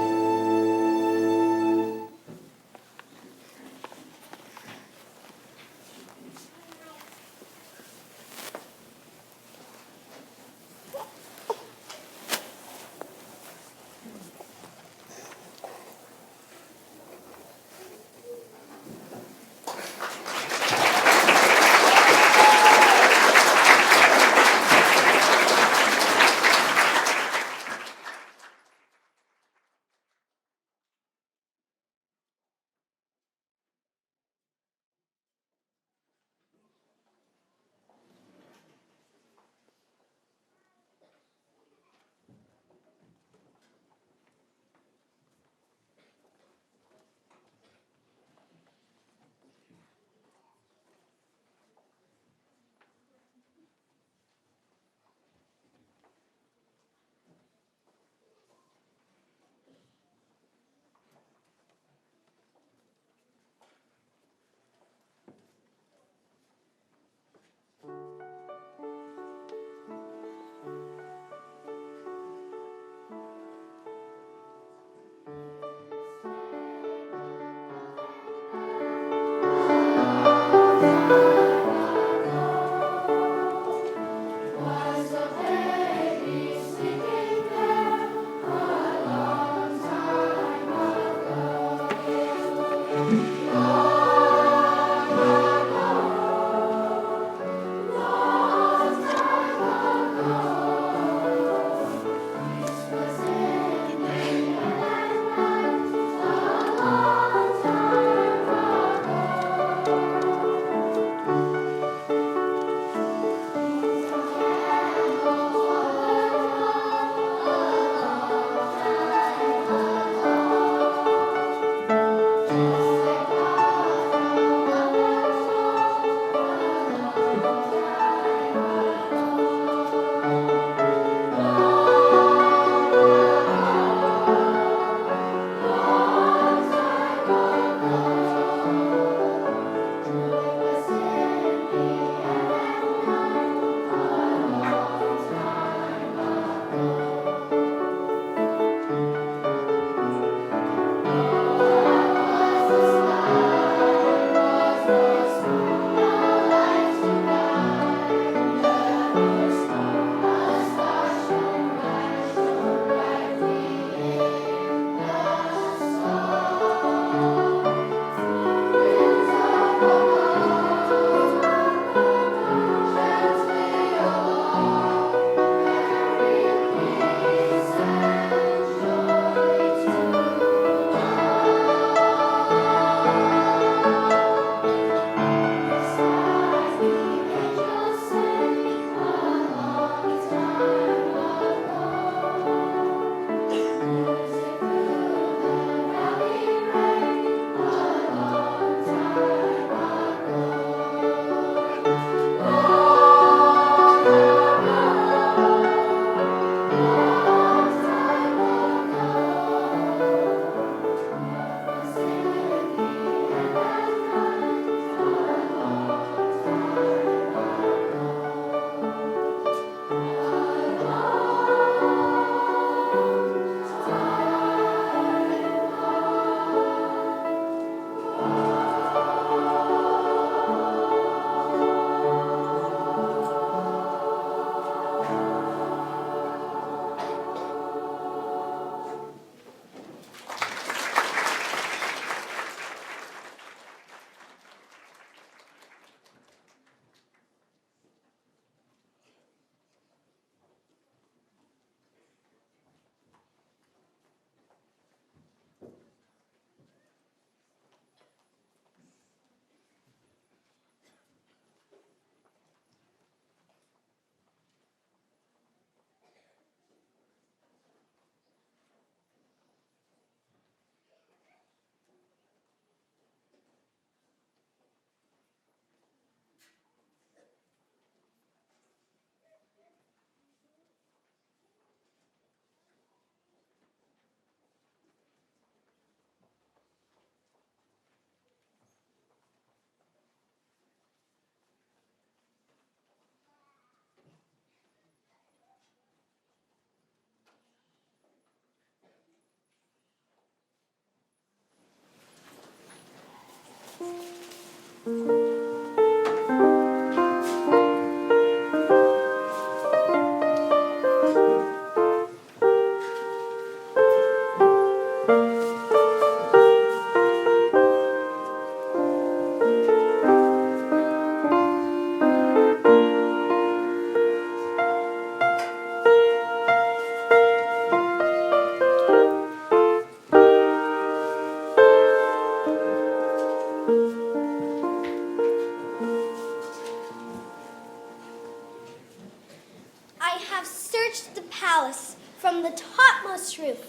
have searched the palace from the topmost roof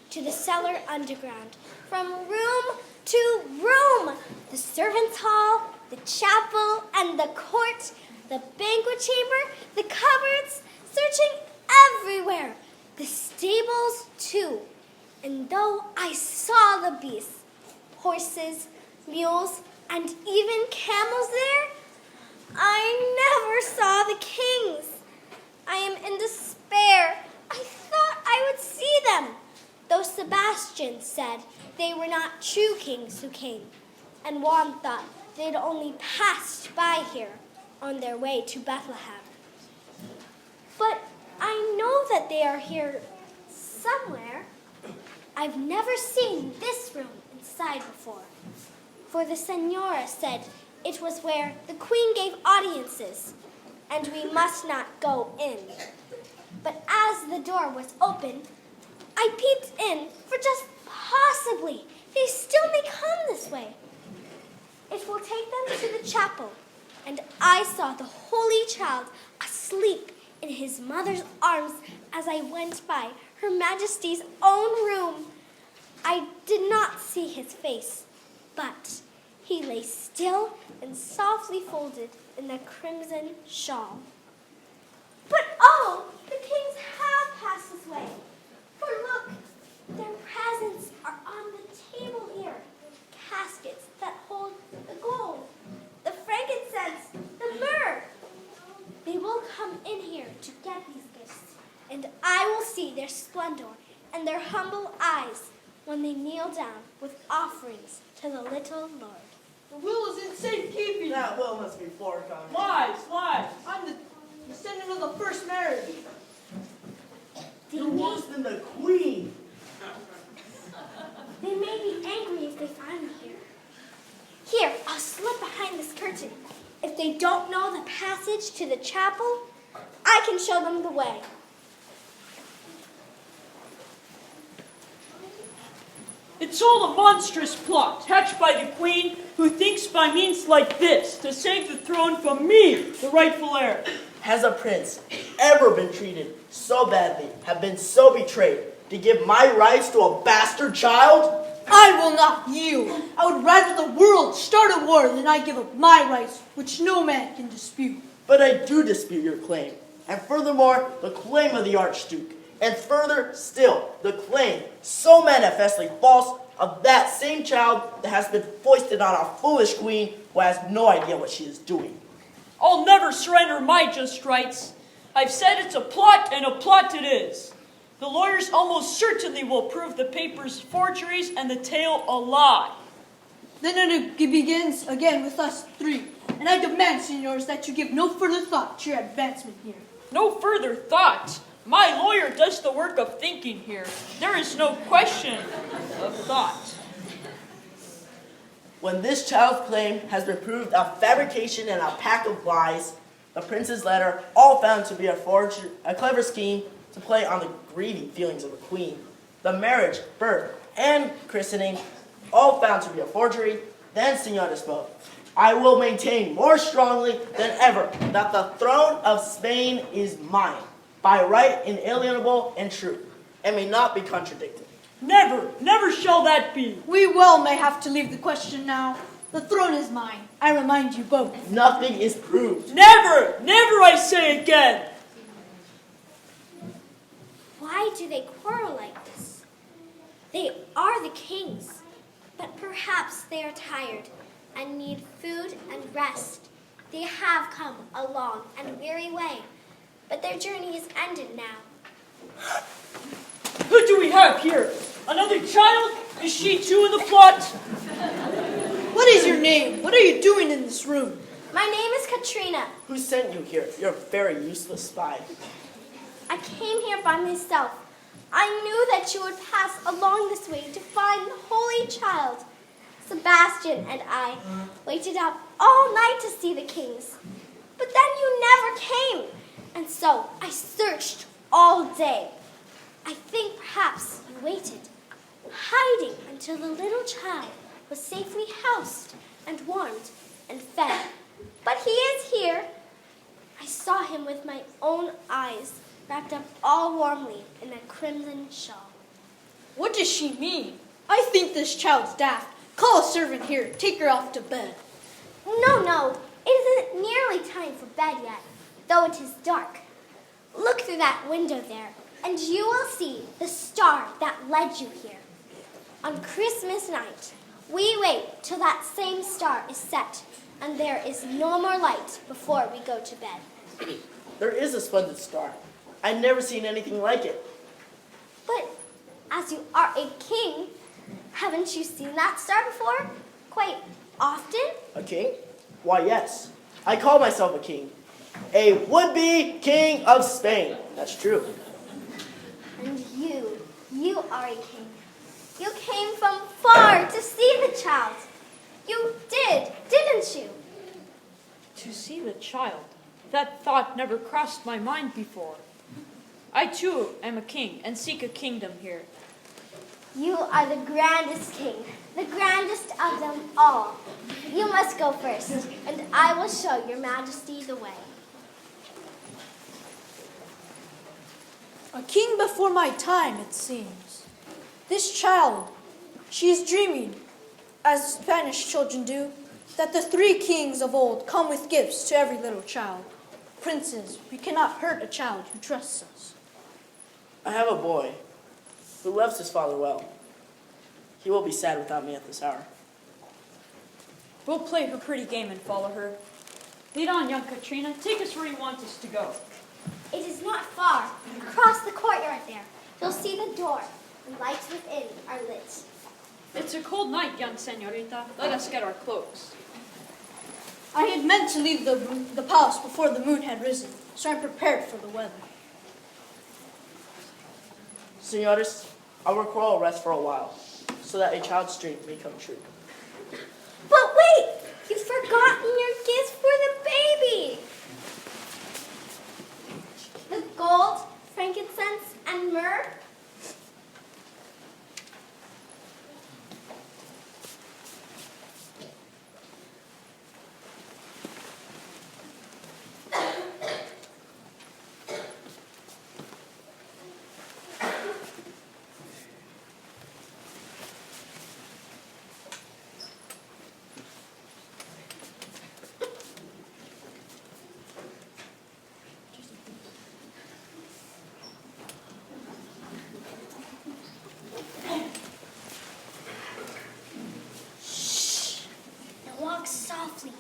to the cellar underground, from room to room, the servants' hall, the chapel, and the court, the banquet chamber, the cupboards, searching everywhere, the stables too. And though I saw the beasts, horses, mules, and even camels there, I never saw the kings. I am in despair. I thought I would see them, though Sebastian said they were not true kings who came, and Juan thought they'd only passed by here on their way to Bethlehem. But I know that they are here somewhere. I've never seen this room inside before, for the Senora said it was where the Queen gave audiences, and we must not go in. But as the door was open, I peeped in, for just possibly they still may come this way. It will take them to the chapel, and I saw the Holy Child asleep in his mother's arms as I went by Her Majesty's own room. I did not see his face, but he lay still and softly folded in the crimson shawl. But oh, the kings have passed this way. For look, their presents are on the table here. Caskets that hold the gold, the frankincense, the myrrh. They will come in here to get these gifts, and I will see their splendor and their humble eyes when they kneel down with offerings to the little Lord. The will is in safekeeping. That will must be forthcoming. Lies, lies. I'm the descendant of the first marriage. You're worse than the Queen. They may be angry if they find me here. Here, I'll slip behind this curtain. If they don't know the passage to the chapel, I can show them the way. It's all a monstrous plot hatched by the Queen, who thinks by means like this to save the throne from me, the rightful heir. Has a prince ever been treated so badly, have been so betrayed, to give my rights to a bastard child? I will not yield. I would rather the world start a war than I give up my rights, which no man can dispute. But I do dispute your claim, and furthermore, the claim of the Archduke, and further still, the claim, so manifestly false, of that same child that has been foisted on our foolish queen who has no idea what she is doing. I'll never surrender my just rights. I've said it's a plot, and a plot it is. The lawyers almost certainly will prove the papers forgeries and the tale a lie. Then it begins again with us three, and I demand, senors, that you give no further thought to your advancement here. No further thought. My lawyer does the work of thinking here. There is no question of thought. When this child's claim has been proved a fabrication and a pack of lies, the prince's letter, all found to be a clever scheme to play on the grieving feelings of the queen, the marriage, birth, and christening, all found to be a forgery, then Senor spoke. I will maintain more strongly than ever that the throne of Spain is mine, by right inalienable and true, and may not be contradicted. Never, never shall that be. We well may have to leave the question now. The throne is mine. I remind you both. Nothing is proved. Never, never, I say again. Why do they quarrel like this? They are the kings, but perhaps they are tired and need food and rest. They have come a long and weary way, but their journey is ended now. Who do we have here? Another child? Is she too in the plot? What is your name? What are you doing in this room? My name is Katrina. Who sent you here? You're a very useless spy. I came here by myself. I knew that you would pass along this way to find the Holy Child. Sebastian and I waited up all night to see the kings. But then you never came, and so I searched all day. I think perhaps you waited, hiding until the little child was safely housed and warmed and fed. But he is here. I saw him with my own eyes, wrapped up all warmly in a crimson shawl. What does she mean? I think this child's daft. Call a servant here. Take her off to bed. No, it isn't nearly time for bed yet, though it is dark. Look through that window there, and you will see the star that led you here. On Christmas night, we wait till that same star is set, and there is no more light before we go to bed. There is a splendid star. I've never seen anything like it. But as you are a king, haven't you seen that star before? Quite often? A king? Why, yes. I call myself a king. A would-be king of Spain. That's true. And you are a king. You came from far to see the child. You did, didn't you? To see the child? That thought never crossed my mind before. I too am a king and seek a kingdom here. You are the grandest king, the grandest of them all. You must go first, and I will show your majesty the way. A king before my time, it seems. This child, she is dreaming, as Spanish children do, that the three kings of old come with gifts to every little child. Princes, we cannot hurt a child who trusts us. I have a boy who loves his father well. He will be sad without me at this hour. We'll play her pretty game and follow her. Lead on, young Katrina. Take us where you want us to go. It is not far. Across the courtyard there, you'll see the door, and lights within are lit. It's a cold night, young senorita. Let us get our cloaks. I had meant to leave the palace before the moon had risen, so I'm prepared for the weather. Senores, our quarrel rest for a while, so that a child's dream may come true. But wait! You've forgotten your gifts for the baby! The gold, frankincense, and myrrh. Walk softly.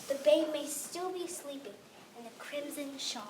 The babe may still be sleeping in the crimson shawl.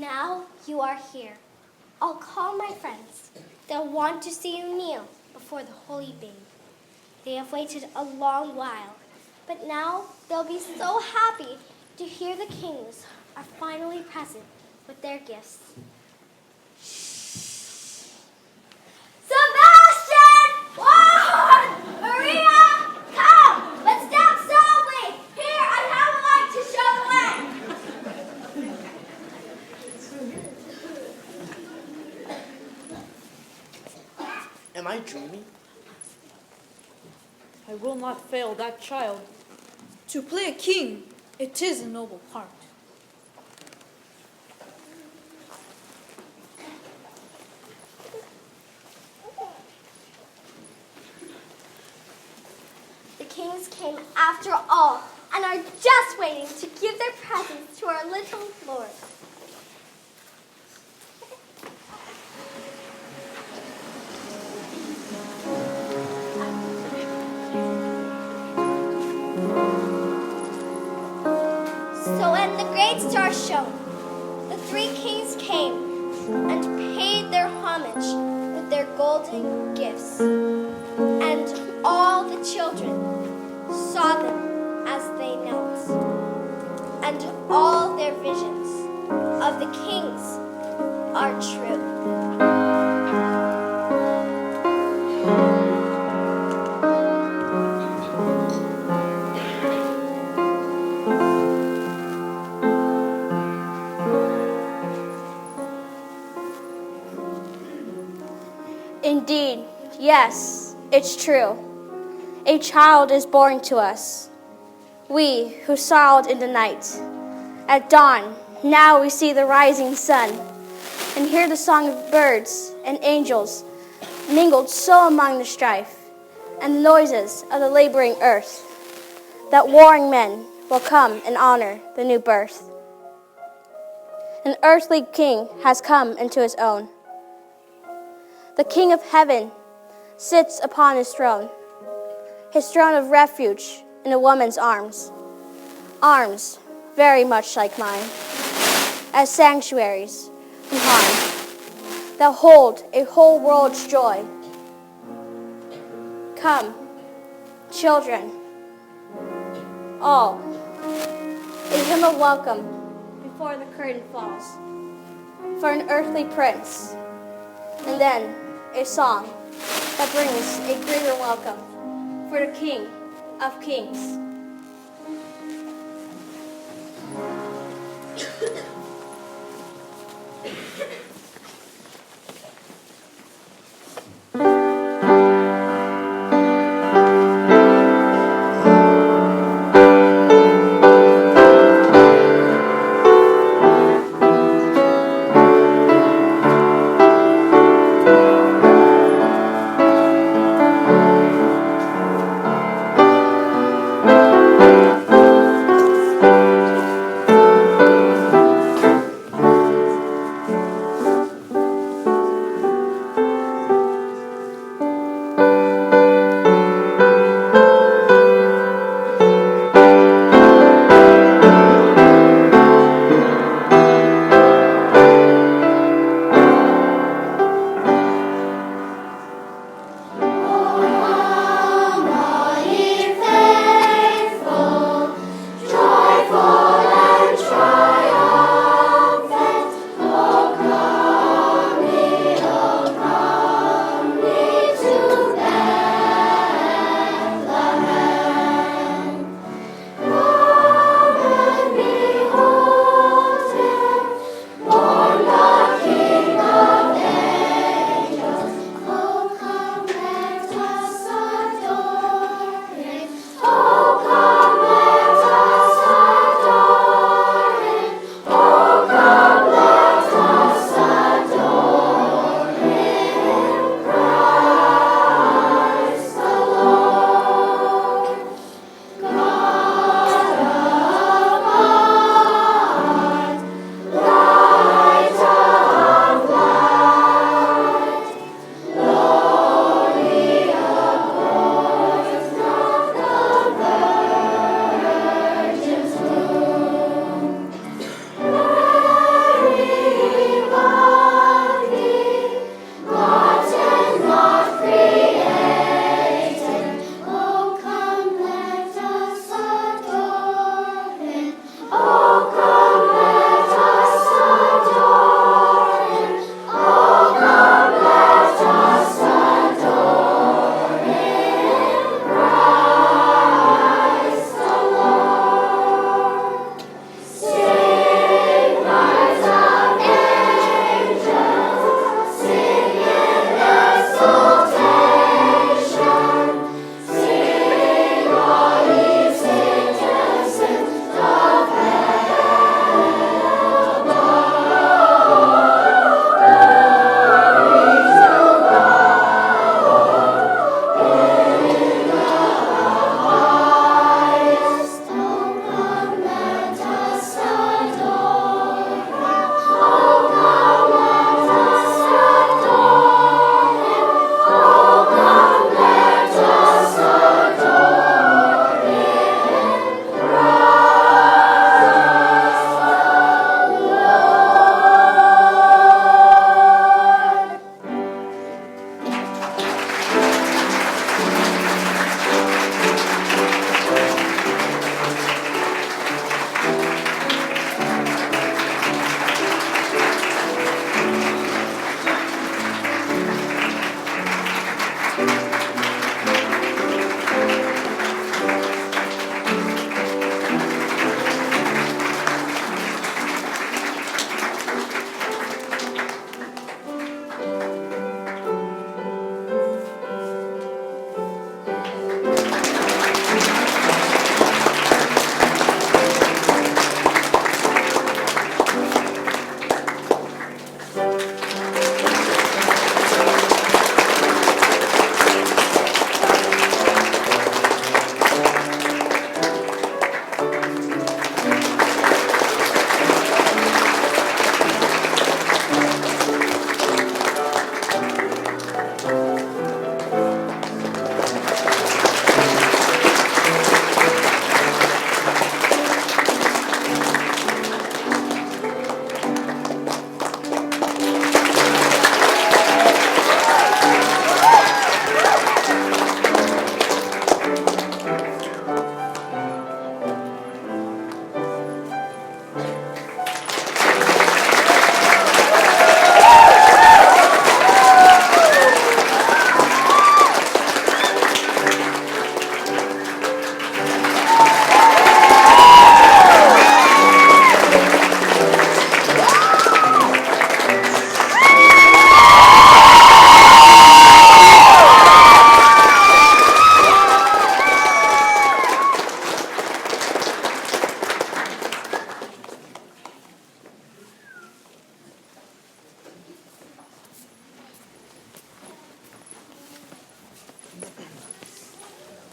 Now you are here. I'll call my friends. They'll want to see you kneel before the holy babe. They have waited a long while, but now they'll be so happy to hear the kings are finally present with their gifts. Sebastian! Juan! Maria! Come! Let's step softly! Here, I have a light to show the way! Am I dreaming? I will not fail that child. To play a king, it is a noble part. The kings came after all and are just waiting to give their presents to our little Lord. bright star shone. The three kings came and paid their homage with their golden gifts. And all the children saw them as they knelt. And all their visions of the kings are true. Indeed, yes, it's true. A child is born to us. We who sorrowed in the night. At dawn, now we see the rising sun, and hear the song of birds and angels mingled so among the strife, and the noises of the laboring earth, that warring men will come and honor the new birth. An earthly king has come into his own. The King of heaven sits upon his throne of refuge in a woman's arms, arms very much like mine, as sanctuaries from harm, that hold a whole world's joy. Come, children, all, a hymn of welcome before the curtain falls, for an earthly prince, and then a song that brings a greater welcome for the King of Kings.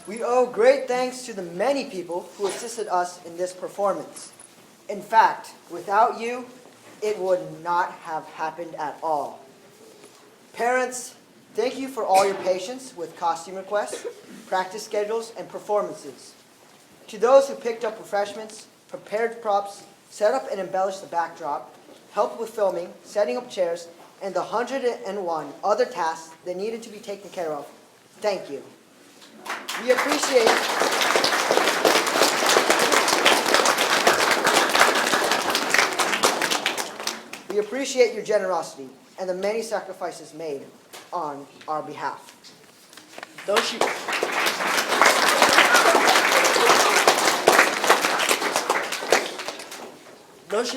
We owe great thanks to the many people who assisted us in this performance. In fact, without you, it would not have happened at all. Parents, thank you for all your patience with costume requests, practice schedules, and performances. To those who picked up refreshments, prepared props, set up and embellished the backdrop, helped with filming, setting up chairs, and the 101 other tasks that needed to be taken care of, thank you. We appreciate your generosity and the many sacrifices made on our behalf. Though she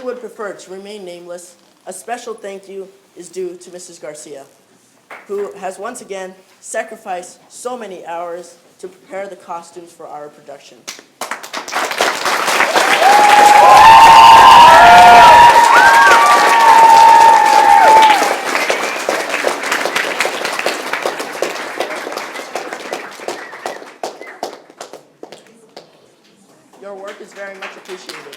would prefer to remain nameless, a special thank you is due to Mrs. Garcia, who has once again sacrificed so many hours to prepare the costumes for our production. Your work is very much appreciated.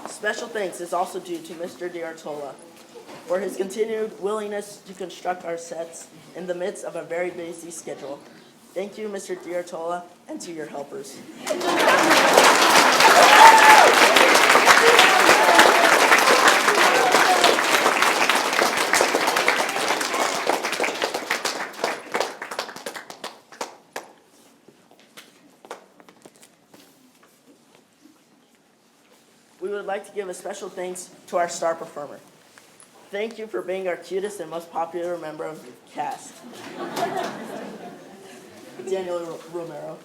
Special thanks is also due to Mr. D'Artola for his continued willingness to construct our sets in the midst of a very busy schedule. Thank you, Mr. D'Artola, and to your helpers. We would like to give a special thanks to our star performer. Thank you for being our cutest and most popular member of the cast, Daniel Romero.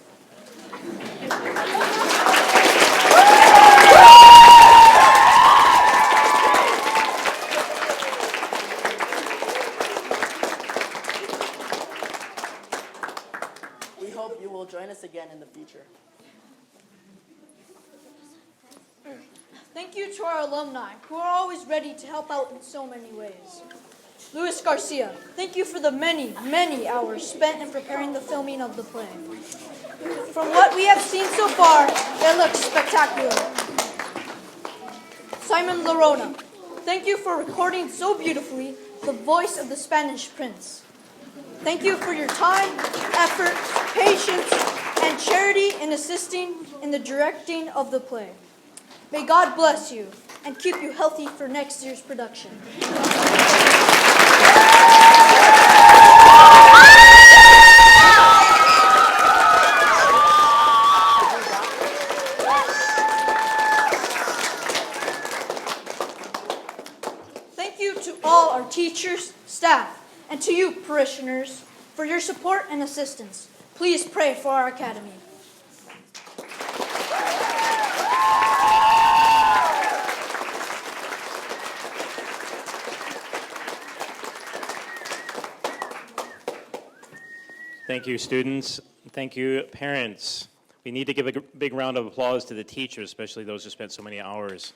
We hope you will join us again in the future. Thank you to our alumni, who are always ready to help out in so many ways. Luis Garcia, thank you for the many, many hours spent in preparing the filming of the play. From what we have seen so far, it looks spectacular. Simon Larona, thank you for recording so beautifully the voice of the Spanish prince. Thank you for your time, effort, patience, and charity in assisting in the directing of the play. May God bless you and keep you healthy for next year's production. Thank you to all our teachers, staff, and to you, parishioners, for your support and assistance. Please pray for our academy. Thank you, students. Thank you, parents. We need to give a big round of applause to the teachers, especially those who spent so many hours.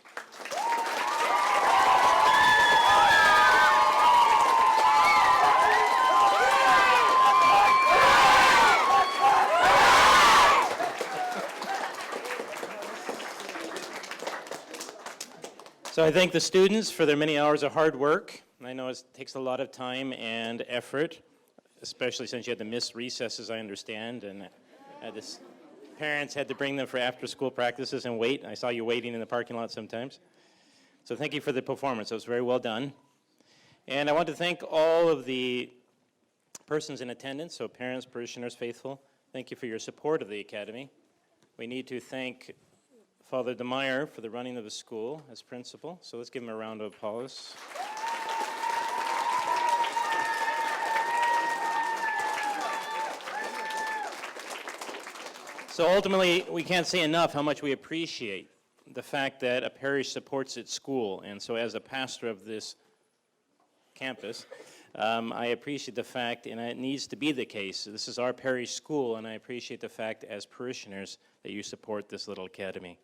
So I thank the students for their many hours of hard work. I know it takes a lot of time and effort, especially since you had to miss recesses, I understand, and parents had to bring them for after-school practices and wait. I saw you waiting in the parking lot sometimes. So thank you for the performance. It was very well done. And I want to thank all of the persons in attendance, so parents, parishioners, faithful. Thank you for your support of the Academy. We need to thank Father DeMeyer for the running of the school as principal. So let's give him a round of applause. So ultimately, we can't say enough how much we appreciate the fact that a parish supports its school. And so as a pastor of this campus, I appreciate the fact, and it needs to be the case, this is our parish school, and I appreciate the fact as parishioners that you support this little academy.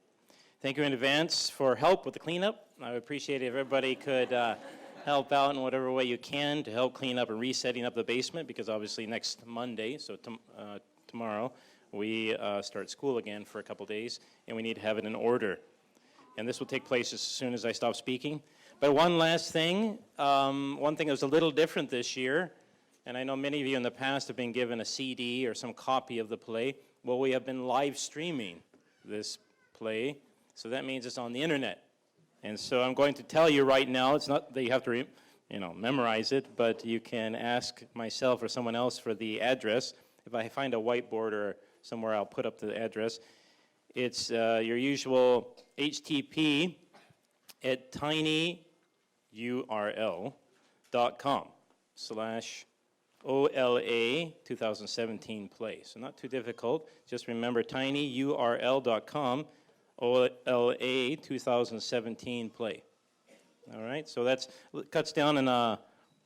Thank you in advance for help with the cleanup. I would appreciate it if everybody could help out in whatever way you can to help clean up and resetting up the basement, because obviously next Monday, so tomorrow, we start school again for a couple days, and we need to have it in order. And this will take place as soon as I stop speaking. But one last thing, one thing that was a little different this year, and I know many of you in the past have been given a CD or some copy of the play. Well, we have been live streaming this play, so that means it's on the internet. And so I'm going to tell you right now, it's not that you have to memorize it, but you can ask myself or someone else for the address. If I find a whiteboard or somewhere, I'll put up the address. It's your usual HTTP at tinyurl.com/OLA 2017 play. So not too difficult. Just remember tinyurl.com OLA 2017 play. All right, so that cuts down on a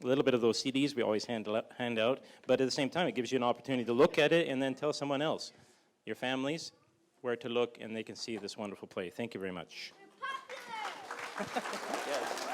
little bit of those CDs we always hand out, but at the same time, it gives you an opportunity to look at it and then tell someone else, your families, where to look, and they can see this wonderful play. Thank you very much. You're popular! Yes.